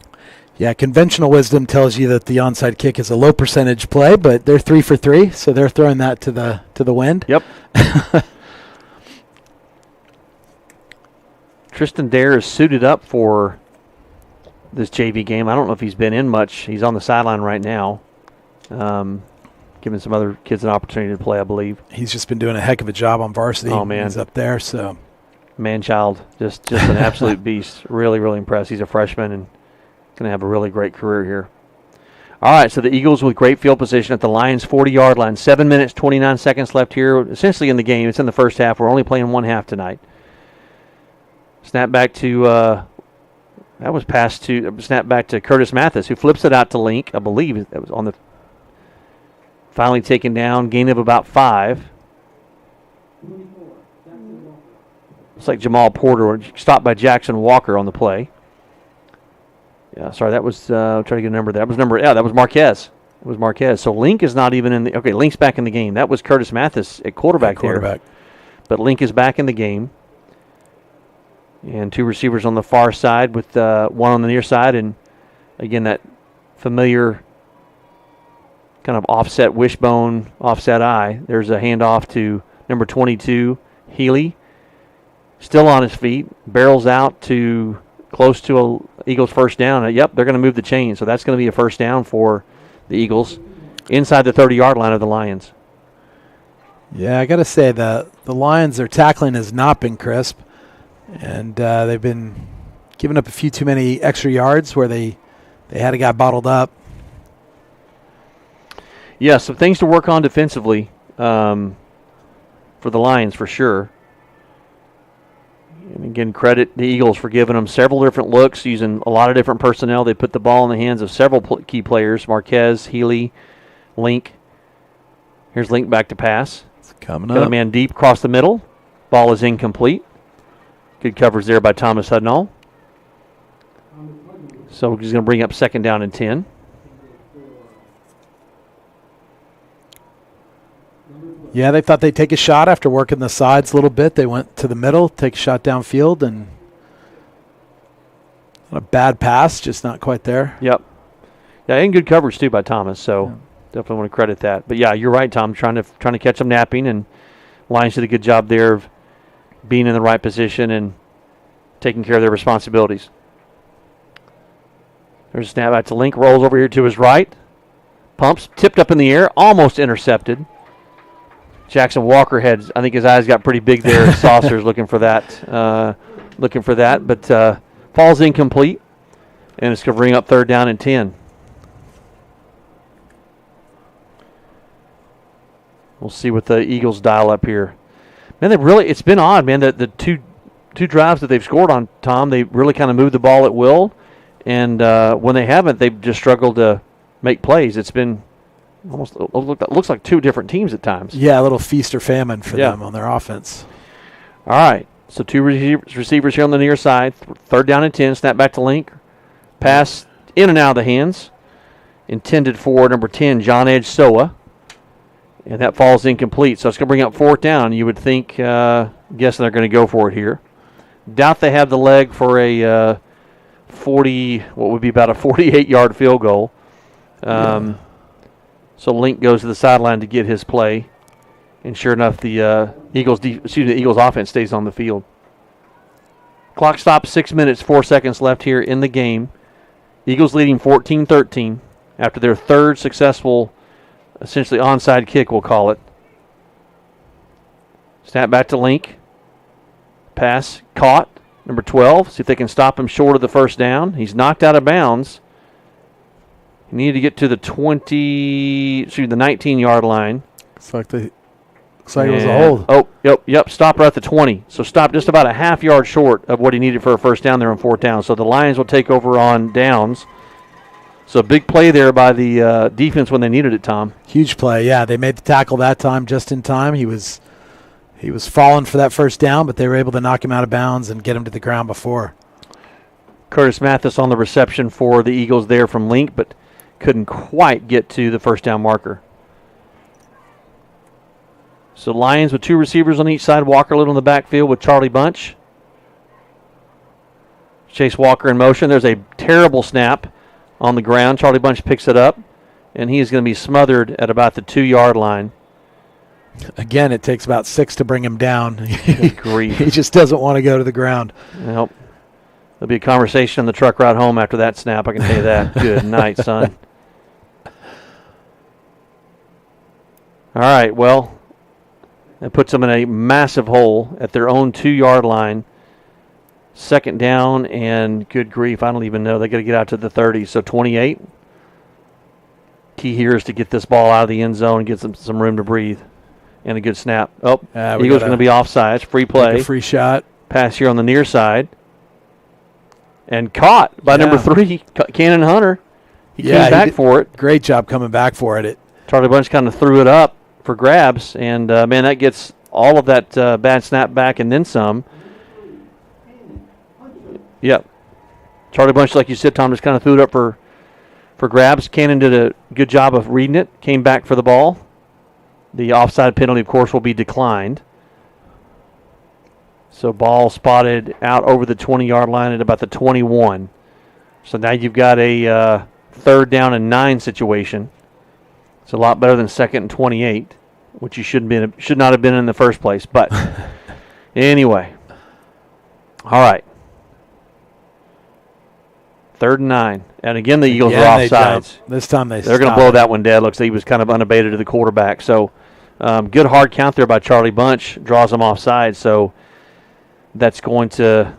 Yeah, conventional wisdom tells you that the onside kick is a low percentage play, but they're 3 for 3, so they're throwing that to the wind. Yep. Tristan Dare is suited up for this JV game. I don't know if he's been in much. He's on the sideline right now, giving some other kids an opportunity to play, I believe. He's just been doing a heck of a job on varsity. Oh, man. He's up there, so. Man-child, just an absolute beast. Really, really impressed. He's a freshman and going to have a really great career here. All right, so the Eagles with great field position at the Lions' 40-yard line. 7 minutes, 29 seconds left here, essentially in the game. It's in the first half. We're only playing one half tonight. Snap back to snap back to Curtis Mathis, who flips it out to Link. I believe that was on the finally taken down. Gain of about 5. Looks like Jamal Porter, stopped by Jackson Walker on the play. Yeah, sorry, that was trying to get a number. That was Marquez. It was Marquez. So Link is not even in the. Okay, Link's back in the game. That was Curtis Mathis at quarterback there. But Link is back in the game. And 2 receivers on the far side with one on the near side. And, again, that familiar kind of offset wishbone, offset eye. There's a handoff to number 22, Healy. Still on his feet. Barrels out to close to a Eagles first down. Yep, they're going to move the chain. So that's going to be a first down for the Eagles inside the 30-yard line of the Lions. Yeah, I got to say the Lions, their tackling has not been crisp. And they've been giving up a few too many extra yards where they had a guy bottled up. Yeah, some things to work on defensively for the Lions for sure. And again, credit the Eagles for giving them several different looks, using a lot of different personnel. They put the ball in the hands of several key players, Marquez, Healy, Link. Here's Link back to pass. It's coming Got up. a man deep across the middle. Ball is incomplete. Good coverage there by Thomas Hudnall. So he's going to bring up 2nd down and 10. Yeah, they thought they'd take a shot after working the sides a little bit. They went to the middle, take a shot downfield, and not a bad pass, just not quite there. Yep. Yeah, and good coverage too by Thomas. So definitely want to credit that. But yeah, you're right, Tom. Trying to catch them napping, and Lions did a good job there of being in the right position and taking care of their responsibilities. There's a snap back to Link, rolls over here to his right. Pumps, tipped up in the air, almost intercepted. Jackson Walker I think his eyes got pretty big there. Saucers looking for that. But falls incomplete, and it's going to bring up 3rd down and 10. We'll see what the Eagles dial up here. Man, it's been odd, man. The two drives that they've scored on, Tom, they really kind of moved the ball at will. And when they haven't, they've just struggled to make plays. It's been almost looks like 2 different teams at times. Yeah, a little feast or famine for them on their offense. All right, so 2 receivers here on the near side. 3rd down and 10, snap back to Link. Pass in and out of the hands. Intended for number 10, John Edge Soa. And that falls incomplete. So it's going to bring up 4th down. You would think, guessing they're going to go for it here. Doubt they have the leg for a what would be about a 48-yard field goal. So Link goes to the sideline to get his play. And sure enough, the Eagles offense stays on the field. Clock stops, 6 minutes, 4 seconds left here in the game. Eagles leading 14-13 after their 3rd successful essentially onside kick, we'll call it. Snap back to Link. Pass caught. Number 12. See if they can stop him short of the first down. He's knocked out of bounds. He needed to get to the 19-yard line. Looks like it was a hold. Oh, yep. Stop right at the 20. So stop just about a half yard short of what he needed for a first down there on 4th down. So the Lions will take over on downs. So a big play there by the defense when they needed it, Tom. Huge play, yeah. They made the tackle that time just in time. He was falling for that first down, but they were able to knock him out of bounds and get him to the ground before. Curtis Mathis on the reception for the Eagles there from Link, but couldn't quite get to the first down marker. So Lions with 2 receivers on each side. Walker Little in the backfield with Charlie Bunch. Chase Walker in motion. There's a terrible snap on the ground. Charlie Bunch picks it up, and he is going to be smothered at about the 2-yard line. Again, it takes about 6 to bring him down. Good grief. He just doesn't want to go to the ground. Nope. There'll be a conversation on the truck ride home after that snap, I can tell you that. Good night, son. All right, well, that puts them in a massive hole at their own 2-yard line. 2nd down, and good grief, I don't even know. They got to get out to the 30, so 28. Key here is to get this ball out of the end zone and get some room to breathe. And a good snap. Oh, Eagles going to be offsides. Free play. Free shot. Pass here on the near side. And caught by number 3, Cannon Hunter. He came back for it. Great job coming back for it. Charlie Bunch kind of threw it up for grabs, and, man, that gets all of that bad snap back and then some. Yep. Charlie Bunch, like you said, Tom, just kind of threw it up for grabs. Cannon did a good job of reading it, came back for the ball. The offside penalty, of course, will be declined. So ball spotted out over the 20-yard line at about the 21. So now you've got a 3rd down and 9 situation. It's a lot better than 2nd and 28, which you should not have been in the first place. But anyway, all right. 3rd and 9. And again, the Eagles are offsides. This time they're going to blow that one dead. Looks like he was kind of unabated to the quarterback. So good hard count there by Charlie Bunch. Draws them offside. So that's going to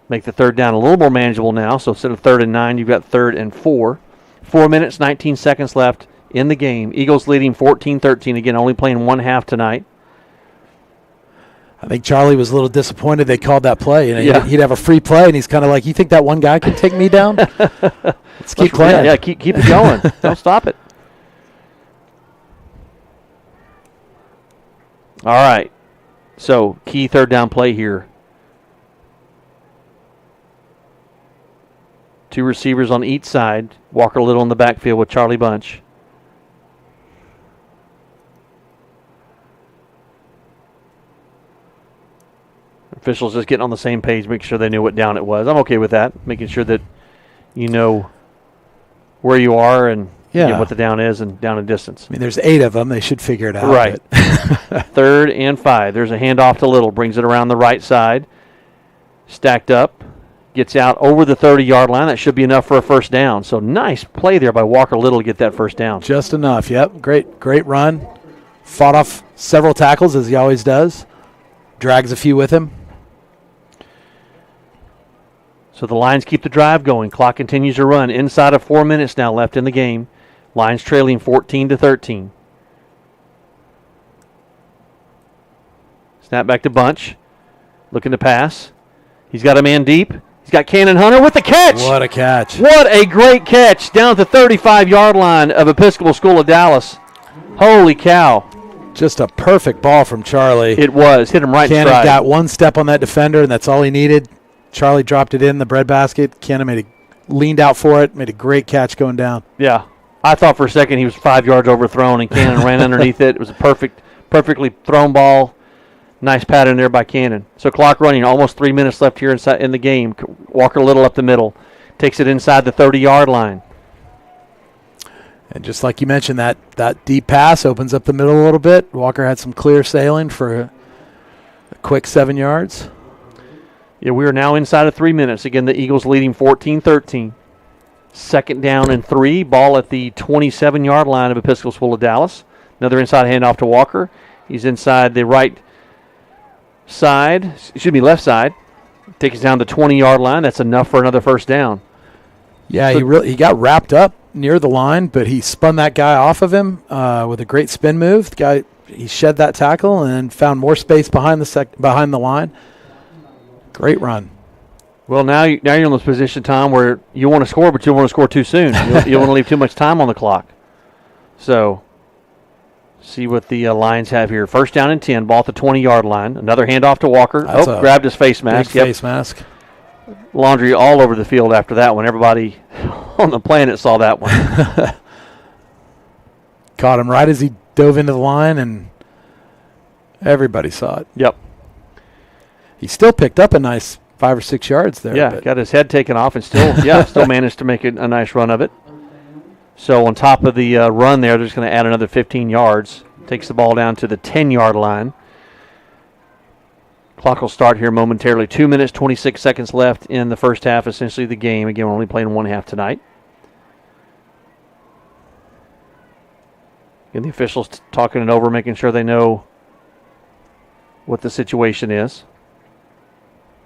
make the 3rd down a little more manageable now. So instead of 3rd and 9, you've got 3rd and 4. 4 minutes, 19 seconds left in the game. Eagles leading 14-13. Again, only playing 1 half tonight. I think Charlie was a little disappointed they called that play. He'd have a free play, and he's kind of like, you think that one guy can take me down? Let's keep playing. Yeah, keep it going. Don't stop it. All right. So, key 3rd down play here. 2 receivers on each side. Walker Little in the backfield with Charlie Bunch. Officials just getting on the same page, making sure they knew what down it was. I'm okay with that, making sure that you know where you are and what the down is and down in distance. I mean, there's 8 of them. They should figure it out. Right. 3rd and 5. There's a handoff to Little. Brings it around the right side. Stacked up. Gets out over the 30-yard line. That should be enough for a first down. So nice play there by Walker Little to get that first down. Just enough, yep. Great run. Fought off several tackles, as he always does. Drags a few with him. So the Lions keep the drive going. Clock continues to run. Inside of 4 minutes now left in the game. Lions trailing 14-13. Snap back to Bunch. Looking to pass. He's got a man deep. He's got Cannon Hunter with the catch. What a catch. What a great catch down at the 35-yard line of Episcopal School of Dallas. Holy cow. Just a perfect ball from Charlie. It was. Hit him right in stride. Cannon got one step on that defender, and that's all he needed. Charlie dropped it in the breadbasket. Cannon leaned out for it, made a great catch going down. Yeah. I thought for a second he was 5 yards overthrown, and Cannon ran underneath it. It was a perfectly thrown ball. Nice pattern there by Cannon. So clock running, almost 3 minutes left here in the game. Walker Little up the middle. Takes it inside the 30-yard line. And just like you mentioned, that deep pass opens up the middle a little bit. Walker had some clear sailing for a quick 7 yards. Yeah, we are now inside of 3 minutes. Again, the Eagles leading 14-13. 2nd down and 3. Ball at the 27-yard line of Episcopal School of Dallas. Another inside handoff to Walker. He's inside the right left side. Takes us down the 20-yard line. That's enough for another first down. Yeah, he got wrapped up near the line, but he spun that guy off of him with a great spin move. The guy, he shed that tackle and found more space behind the line. Great run. Well, now you're in this position, Tom, where you want to score, but you don't want to score too soon. You don't want to leave too much time on the clock. So, see what the Lions have here. First down and 10, ball at the 20-yard line. Another handoff to Walker. Grabbed his face mask. Face mask. Laundry all over the field after that one. Everybody on the planet saw that one. Caught him right as he dove into the line, and everybody saw it. Yep. He still picked up a nice 5 or 6 yards there. Yeah, got his head taken off and still managed to make a nice run of it. So on top of the run there, they're just going to add another 15 yards. Takes the ball down to the 10-yard line. Clock will start here momentarily. 2 minutes, 26 seconds left in the first half, essentially the game. Again, we're only playing one half tonight. And the officials talking it over, making sure they know what the situation is.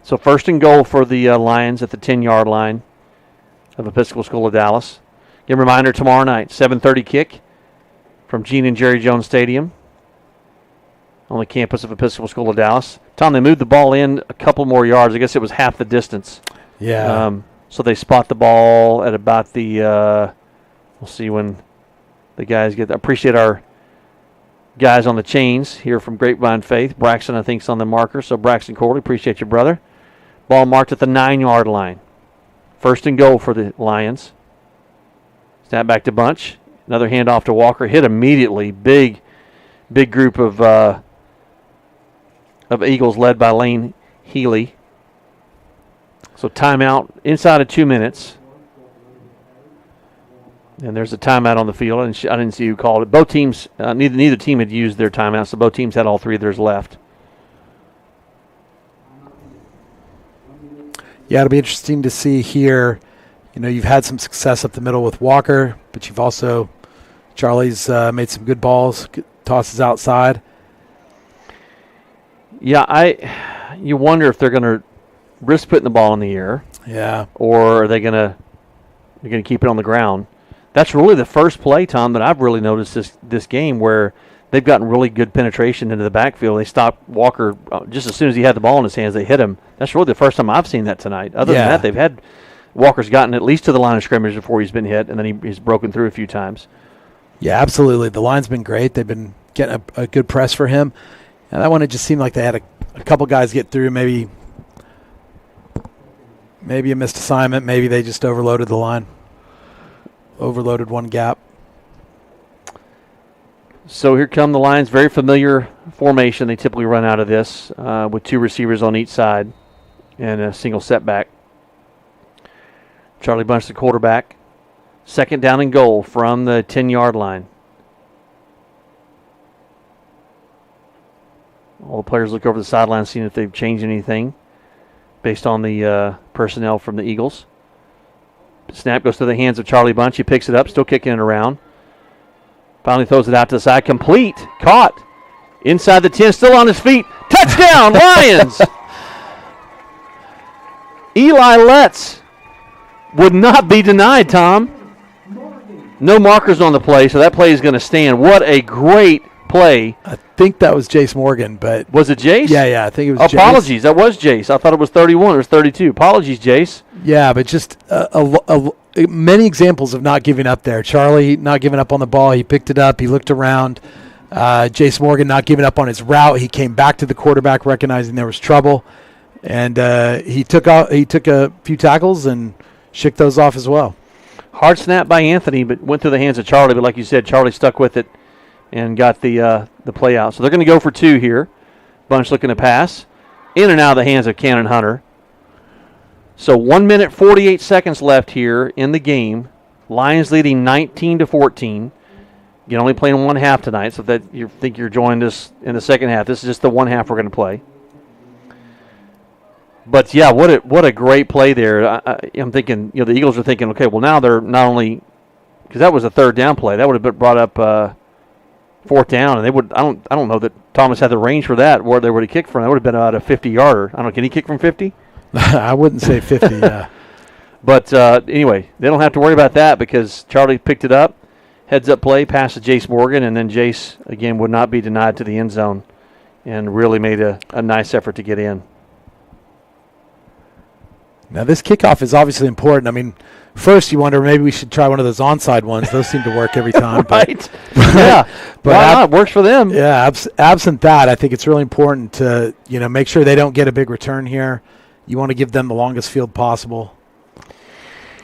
So first and goal for the Lions at the 10-yard line of Episcopal School of Dallas. Again, reminder, tomorrow night, 7:30 kick from Gene and Jerry Jones Stadium on the campus of Episcopal School of Dallas. Tom, they moved the ball in a couple more yards. I guess it was half the distance. Yeah. So they spot the ball at about the we'll see when the guys get. I appreciate our guys on the chains here from Grapevine Faith. Braxton, I think, is on the marker. So Braxton Corley, appreciate you, brother. Ball marked at the 9-yard line. First and goal for the Lions. Snap back to Bunch. Another handoff to Walker. Hit immediately. Big group of Eagles led by Lane Healy. So timeout inside of 2 minutes. And there's a timeout on the field. And I didn't see who called it. Both teams, neither team had used their timeout, so both teams had all three of theirs left. Yeah, it'll be interesting to see here. You know, you've had some success up the middle with Walker, but you've also, Charlie's made some good balls, tosses outside. Yeah, you wonder if they're going to risk putting the ball in the air. Yeah. Or are they're going to keep it on the ground. That's really the first play, Tom, that I've really noticed this game where they've gotten really good penetration into the backfield. They stopped Walker just as soon as he had the ball in his hands. They hit him. That's really the first time I've seen that tonight. Other than that, they've had Walker's gotten at least to the line of scrimmage before he's been hit, and then he's broken through a few times. Yeah, absolutely. The line's been great. They've been getting a good press for him. And that one, it just seemed like they had a couple guys get through, maybe a missed assignment. Maybe they just overloaded the line, overloaded one gap. So here come the Lions. Very familiar formation. They typically run out of this with two receivers on each side and a single setback. Charlie Bunch, the quarterback. Second down and goal from the 10-yard line. All the players look over the sideline, seeing if they've changed anything based on the personnel from the Eagles. Snap goes to the hands of Charlie Bunch. He picks it up, still kicking it around. Finally throws it out to the side. Complete. Caught. Inside the 10. Still on his feet. Touchdown, Lions! Eli Letts would not be denied, Tom. No markers on the play, so that play is going to stand. What a great play. I think that was Jace Morgan, but... Was it Jace? Yeah, I think it was Jace. Apologies, that was Jace. I thought it was 31. It was 32. Apologies, Jace. Yeah, but just many examples of not giving up there. Charlie not giving up on the ball. He picked it up. He looked around. Jace Morgan not giving up on his route. He came back to the quarterback recognizing there was trouble. And he took a few tackles and shook those off as well. Hard snap by Anthony, but went through the hands of Charlie. But like you said, Charlie stuck with it and got the play out. So they're going to go for two here. Bunch looking to pass. In and out of the hands of Cannon Hunter. So 1 minute, 48 seconds left here in the game. Lions leading 19-14. You're only playing one half tonight, so that you think you're joining us in the second half. This is just the one half we're going to play. But, yeah, what a great play there. I'm thinking, the Eagles are thinking, okay, well, now they're not only – because that was a third down play. That would have brought up fourth down, and they would. I don't know that Thomas had the range for that. Where they would have kicked from, that would have been about a 50-yarder. I don't know. Can he kick from 50? I wouldn't say 50. Yeah. But anyway, they don't have to worry about that because Charlie picked it up, heads up play, pass to Jace Morgan, and then Jace again would not be denied to the end zone, and really made a nice effort to get in. Now this kickoff is obviously important. I mean, first you wonder maybe we should try one of those onside ones. Those seem to work every time. Right. Yeah. But why not? It works for them. Yeah. Absent that, I think it's really important to make sure they don't get a big return here. You want to give them the longest field possible.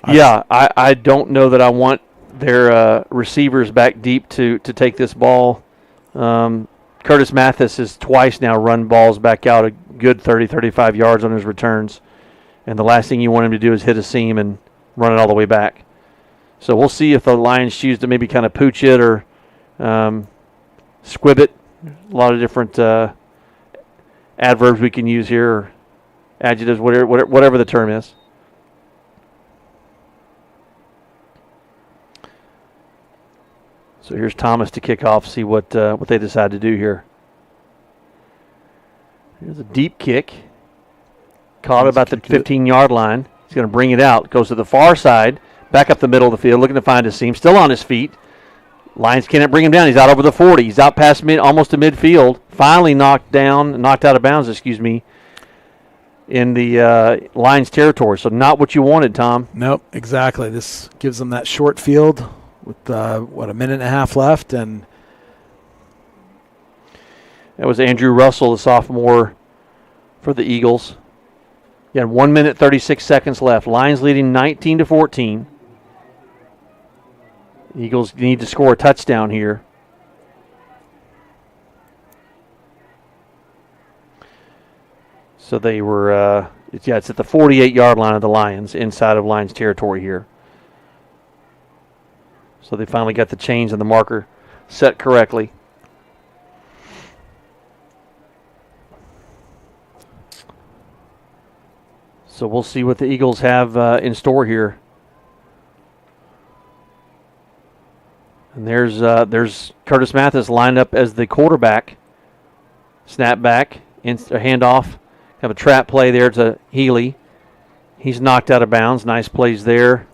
Yeah. I don't know that I want their receivers back deep to take this ball. Curtis Mathis has twice now run balls back out a good 30, 35 yards on his returns. And the last thing you want him to do is hit a seam and run it all the way back. So we'll see if the Lions choose to maybe kind of pooch it or squib it. A lot of different adverbs we can use here, or adjectives, whatever the term is. So here's Thomas to kick off, see what they decide to do here. Here's a deep kick. Caught about the 15-yard line. He's going to bring it out. Goes to the far side, back up the middle of the field, looking to find a seam. Still on his feet. Lions cannot bring him down. He's out over the 40. He's out past almost to midfield. Finally knocked out of bounds, in the Lions territory. So not what you wanted, Tom. Nope, exactly. This gives them that short field with, a minute and a half left. And that was Andrew Russell, the sophomore for the Eagles. Yeah, 1 minute, 36 seconds left. Lions leading 19-14. Eagles need to score a touchdown here. So they were, it's at the 48-yard line of the Lions, inside of Lions territory here. So they finally got the chains and the marker set correctly. So we'll see what the Eagles have in store here. And there's Curtis Mathis lined up as the quarterback. Snap back, handoff. Have a trap play there to Healy. He's knocked out of bounds. Nice plays there.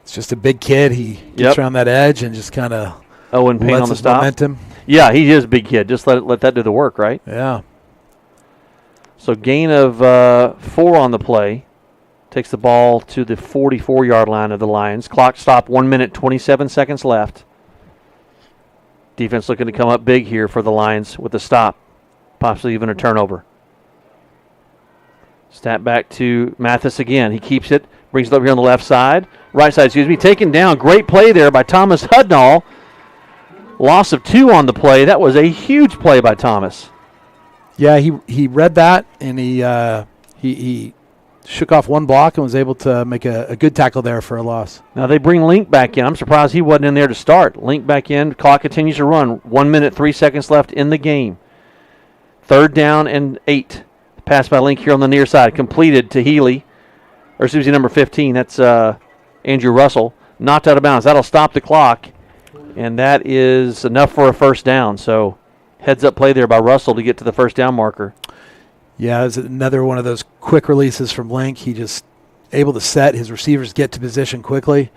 It's just a big kid. He gets around that edge and just kind of Owen Payne on the stop. Momentum. Yeah, he is a big kid. Just let that do the work, right? Yeah. So gain of 4 on the play. Takes the ball to the 44-yard line of the Lions. Clock stop, 1 minute, 27 seconds left. Defense looking to come up big here for the Lions with a stop. Possibly even a turnover. Snap back to Mathis again. He keeps it. Brings it up here on the left side. Right side, Taken down. Great play there by Thomas Hudnall. Loss of 2 on the play. That was a huge play by Thomas. Yeah, he read that, and he shook off one block and was able to make a good tackle there for a loss. Now they bring Link back in. I'm surprised he wasn't in there to start. Link back in. Clock continues to run. 1 minute, 3 seconds left in the game. 3rd down and 8. Pass by Link here on the near side. Completed to Healy. Or excuse me, number 15. That's Andrew Russell. Knocked out of bounds. That'll stop the clock. And that is enough for a first down. So heads-up play there by Russell to get to the first down marker. Yeah, it's another one of those quick releases from Link. He just able to set. His receivers get to position quickly.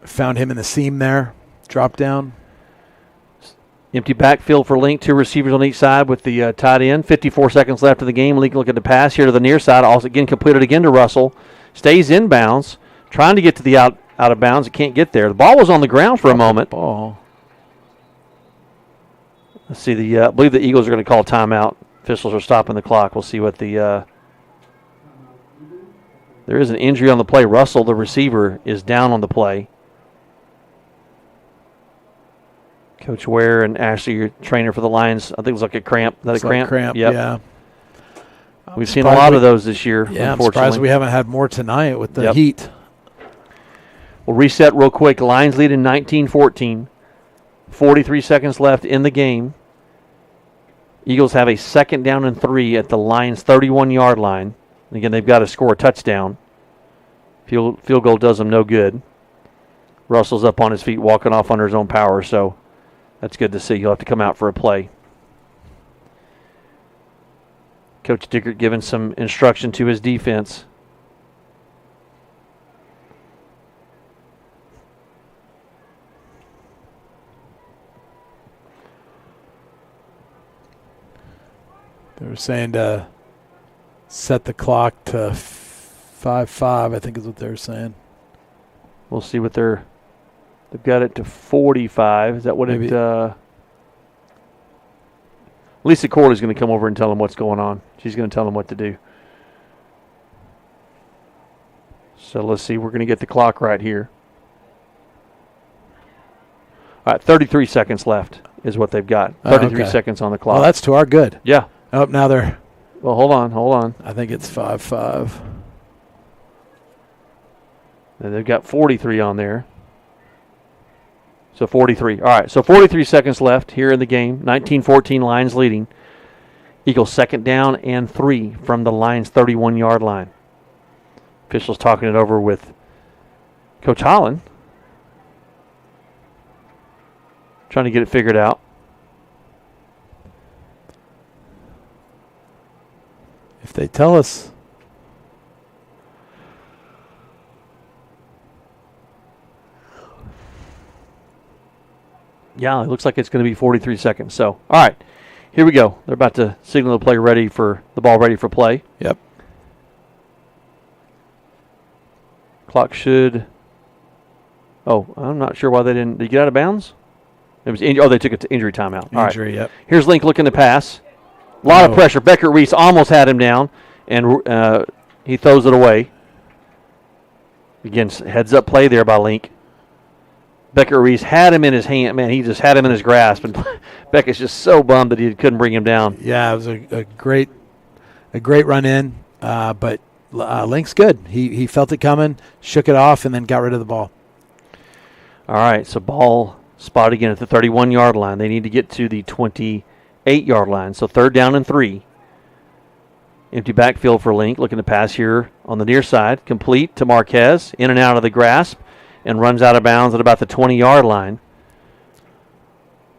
Found him in the seam there. Drop down. Empty backfield for Link. 2 receivers on each side with the tight end. 54 seconds left of the game. Link looking to pass here to the near side. Also again completed again to Russell. Stays in bounds. Trying to get to the out of bounds. It can't get there. The ball was on the ground for a moment. Ball. Let's see. I believe the Eagles are going to call timeout. Officials are stopping the clock. We'll see what the there is an injury on the play. Russell, the receiver, is down on the play. Coach Ware and Ashley, your trainer for the Lions, I think it was like a cramp. Is that a cramp? Like cramp, yep. Yeah. We've seen a lot of those this year, yeah, unfortunately. I'm surprised we haven't had more tonight with the heat. We'll reset real quick. Lions lead in 19-14. 43 seconds left in the game. Eagles have a 2nd down and 3 at the Lions' 31-yard line. Again, they've got to score a touchdown. Field goal does them no good. Russell's up on his feet, walking off under his own power, so that's good to see. He'll have to come out for a play. Coach Dickert giving some instruction to his defense. They were saying to set the clock to 5-5, I think is what they were saying. We'll see what they've got it to 45. Is that what Maybe. Lisa Corley's going to come over and tell them what's going on. She's going to tell them what to do. So let's see. We're going to get the clock right here. All right, 33 seconds left is what they've got. 33 seconds on the clock. Well, that's to our good. Yeah. Oh, now they're. Well, hold on. I think it's 5-5. And they've got 43 on there. So 43. All right, so 43 seconds left here in the game. 19-14, Lions leading. Eagles second down and 3 from the Lions' 31-yard line. Officials talking it over with Coach Holland. Trying to get it figured out. If they tell us. Yeah, it looks like it's going to be 43 seconds. So, all right, here we go. They're about to signal the ball ready for play. Yep. Clock should. Oh, I'm not sure why they didn't. Did you get out of bounds? It was they took it to injury timeout. All Injury, right. yep. Here's Link looking to pass. A lot of pressure. Becker Reese almost had him down, and he throws it away. Again, heads up play there by Link. Becker Reese had him in his hand. Man, he just had him in his grasp, and Beckett's just so bummed that he couldn't bring him down. Yeah, it was a great run in, but Link's good. He felt it coming, shook it off, and then got rid of the ball. All right, so ball spot again at the 31-yard line. They need to get to the 28-yard line. So 3rd down and 3. Empty backfield for Link. Looking to pass here on the near side. Complete to Marquez. In and out of the grasp. And runs out of bounds at about the 20-yard line.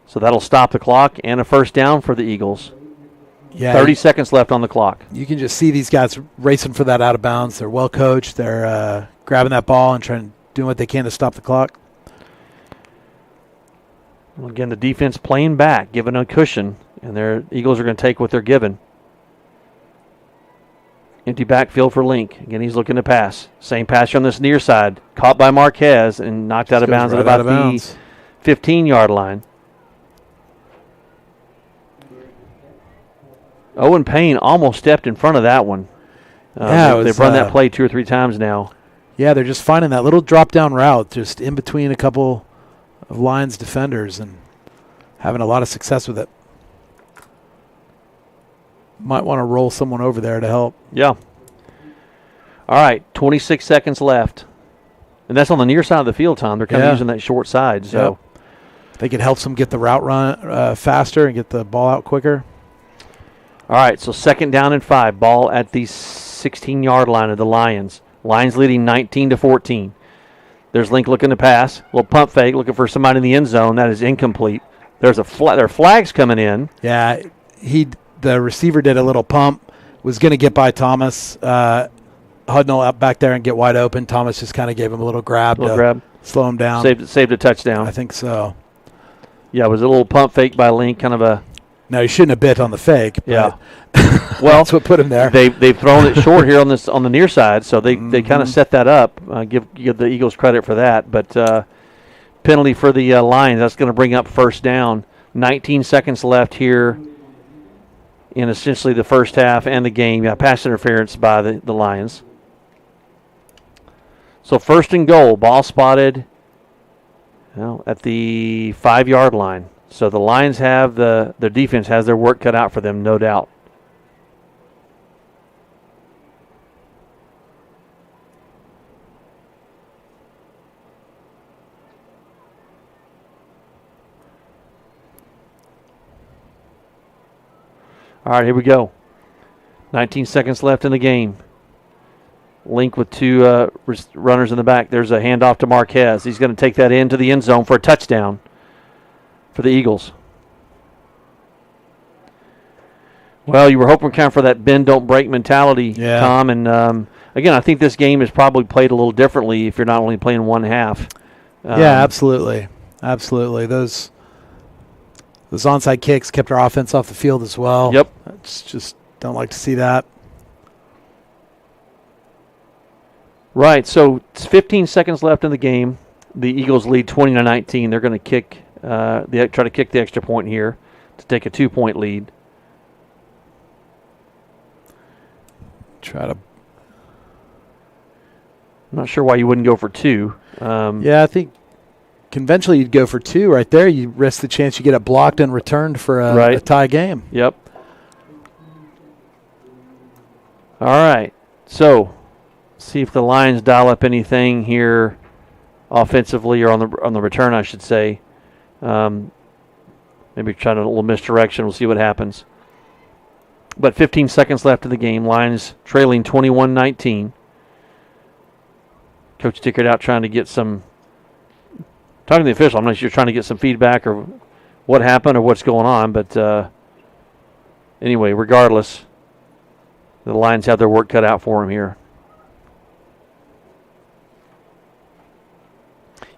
So that'll stop the clock and a first down for the Eagles. Yeah, 30 seconds left on the clock. You can just see these guys racing for that out of bounds. They're well coached. They're grabbing that ball and doing what they can to stop the clock. Well, again, the defense playing back, giving a cushion, and their Eagles are going to take what they're given. Empty backfield for Link. Again, he's looking to pass. Same pass on this near side. Caught by Marquez and knocked out of bounds at about the 15-yard line. Owen Payne almost stepped in front of that one. They've run that play 2 or 3 times now. Yeah, they're just finding that little drop-down route just in between a couple of Lions defenders and having a lot of success with it. Might want to roll someone over there to help. Yeah. All right, 26 seconds left. And that's on the near side of the field, Tom. They're kind of using that short side. So they could help them get the route run faster and get the ball out quicker. All right, so 2nd down and 5. Ball at the 16-yard line of the Lions. Lions leading 19-14. There's Link looking to pass. Little pump fake, looking for somebody in the end zone. That is incomplete. There are flags coming in. Yeah, the receiver did a little pump, was going to get by Thomas. Hudnall up back there and get wide open. Thomas just kind of gave him a little grab to slow him down. Saved a touchdown. I think so. Yeah, it was a little pump fake by Link, kind of a... No, he shouldn't have bit on the fake. Yeah. Well, that's what put him there. They've thrown it short here on the near side, so they kind of set that up. Give the Eagles credit for that. But penalty for the Lions, that's going to bring up first down. 19 seconds left here in essentially the first half and the game. Yeah, pass interference by the Lions. So 1st and goal, ball spotted at the 5-yard line. So the Lions have their defense has their work cut out for them, no doubt. All right, here we go. 19 seconds left in the game. Link with two runners in the back. There's a handoff to Marquez. He's going to take that into the end zone for a touchdown for the Eagles. Well, you were hoping kind of for that bend, don't break mentality, Tom. And, again, I think this game is probably played a little differently if you're not only playing one half. Yeah, absolutely. Absolutely. Those onside kicks kept our offense off the field as well. Yep. Just don't like to see that. Right, so it's 15 seconds left in the game. The Eagles lead 20-19. They're going to try to kick the extra point here to take a 2-point lead. I'm not sure why you wouldn't go for two. I think conventionally you'd go for two right there. You risk the chance you get it blocked and returned for a tie game. Yep. All right, so see if the Lions dial up anything here offensively or on the return, I should say. Maybe try a little misdirection. We'll see what happens. But 15 seconds left in the game. Lions trailing 21-19. Coach Dickert out trying to get some – talking to the official, I'm not sure you're trying to get some feedback or what happened or what's going on. But anyway, regardless, the Lions have their work cut out for them here.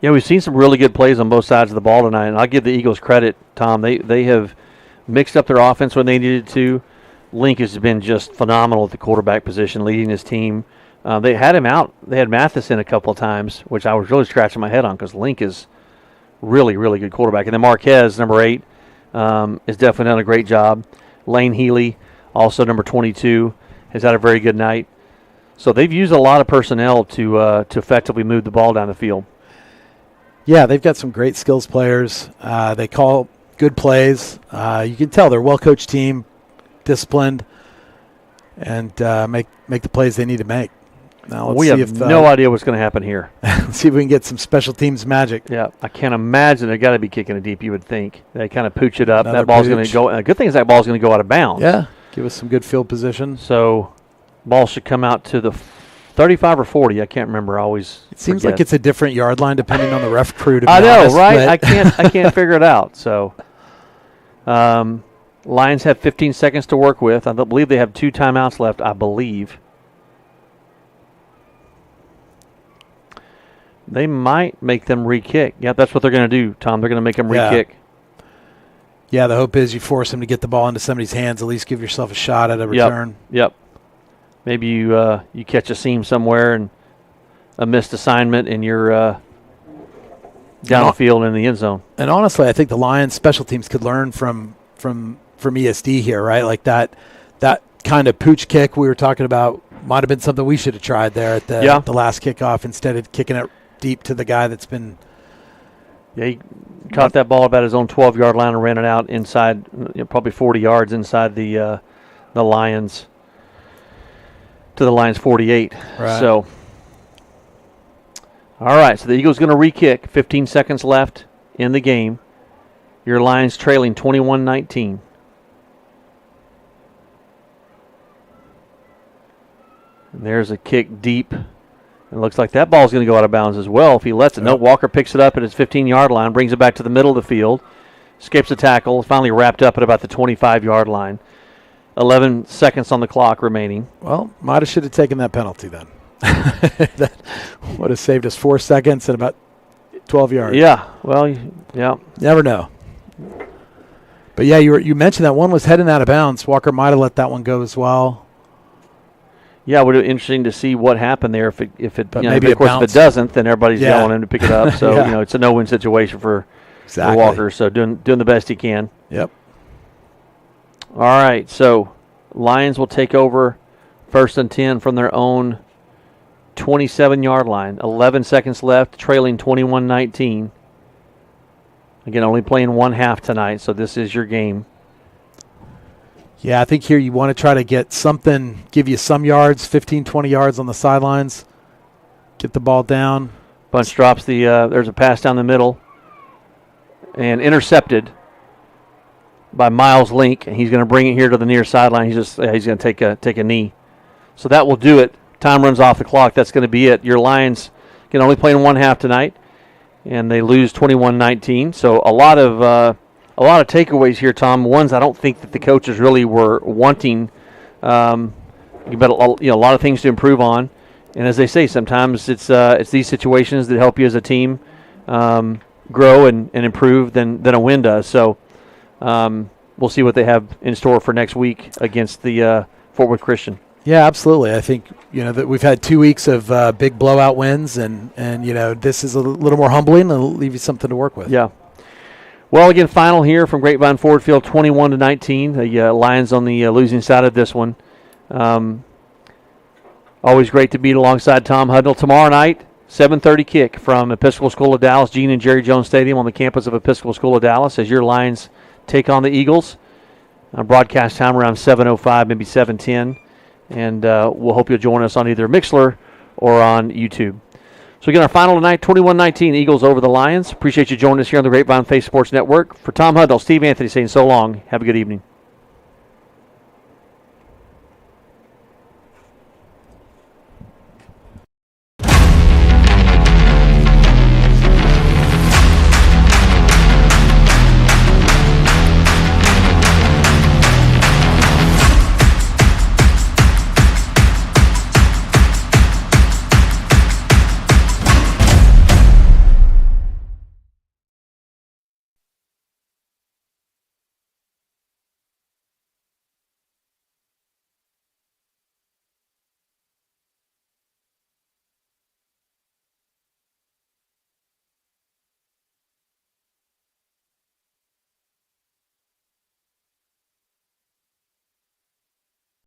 Yeah, we've seen some really good plays on both sides of the ball tonight, and I'll give the Eagles credit, Tom. They have mixed up their offense when they needed to. Link has been just phenomenal at the quarterback position, leading his team. They had him out. They had Mathis in a couple of times, which I was really scratching my head on because Link is really, really good quarterback. And then Marquez, number 8, has definitely done a great job. Lane Healy, also number 22, has had a very good night. So they've used a lot of personnel to effectively move the ball down the field. Yeah, they've got some great skills players. They call good plays. You can tell they're a well-coached team, disciplined, and make the plays they need to make. Now let's we see have no idea what's going to happen here. Let's see if we can get some special teams magic. Yeah, I can't imagine they've got to be kicking it deep, you would think. They kind of pooch it up. Another that ball's pooch. going to go. And the good thing is that ball's going to go out of bounds. Yeah, give us some good field position. So ball should come out to the 35 or 40. I can't remember. I always It seems forget. like it's a different yard line depending on the ref crew, to be I know, honest, right? but I can't figure it out. So Lions have 15 seconds to work with. I believe they have 2 timeouts left, I believe. They might make them re-kick. Yeah, that's what they're going to do, Tom. They're going to make them re-kick. Yeah, the hope is you force them to get the ball into somebody's hands, at least give yourself a shot at a return. Yep. Maybe you catch a seam somewhere and a missed assignment and you're down the field in the end zone. And honestly, I think the Lions special teams could learn from ESD here, right? Like that kind of pooch kick we were talking about might have been something we should have tried there at the last kickoff instead of kicking it deep to the guy that's been. Yeah, he caught that ball about his own 12-yard line and ran it out inside, probably 40 yards inside the Lions to the Lions 48. Right. So, all right. So the Eagles going to re-kick. 15 seconds left in the game. Your Lions trailing 21-19. And there's a kick deep. It looks like that ball's going to go out of bounds as well if he lets it. No, Walker picks it up at his 15-yard line, brings it back to the middle of the field, escapes the tackle, finally wrapped up at about the 25-yard line. 11 seconds on the clock remaining. Well, might have should have taken that penalty then. That would have saved us 4 seconds and about 12 yards. Yeah, well, yeah. Never know. But, yeah, you mentioned that one was heading out of bounds. Walker might have let that one go as well. Yeah, it would be interesting to see what happened there. If it maybe of course, if it doesn't, then everybody's yelling him to pick it up. So, Yeah. It's a no-win situation for Walker. So doing the best he can. Yep. All right, so Lions will take over 1st and 10 from their own 27-yard line. 11 seconds left, trailing 21-19. Again, only playing one half tonight, so this is your game. Yeah, I think here you want to try to get something, give you some yards, 15, 20 yards on the sidelines, get the ball down. Bunch drops there's a pass down the middle and intercepted by Miles Link, and he's going to bring it here to the near sideline. He's going to take a knee. So that will do it time runs off the clock, that's going to be it. Your Lions can only play in one half tonight, and they lose 21-19. So a lot of takeaways here, Tom. Ones I don't think that the coaches really were wanting. But a lot of things to improve on. And as they say, sometimes it's these situations that help you as a team grow and improve than a win does. So we'll see what they have in store for next week against the Fort Worth Christian. Yeah, absolutely. I think that we've had 2 weeks of big blowout wins, and this is a little more humbling. It'll leave you something to work with. Yeah. Well, again, final here from Grapevine Ford Field, 21-19. The Lions on the losing side of this one. Always great to be alongside Tom Hudnall. Tomorrow night, 7:30 kick from Episcopal School of Dallas, Gene and Jerry Jones Stadium on the campus of Episcopal School of Dallas as your Lions take on the Eagles. Broadcast time around 7:05, maybe 7:10. And we'll hope you'll join us on either Mixler or on YouTube. So again, our final tonight, 21-19, Eagles over the Lions. Appreciate you joining us here on the Grapevine Faith Sports Network. For Tom Hudnall, Steve Anthony saying so long. Have a good evening.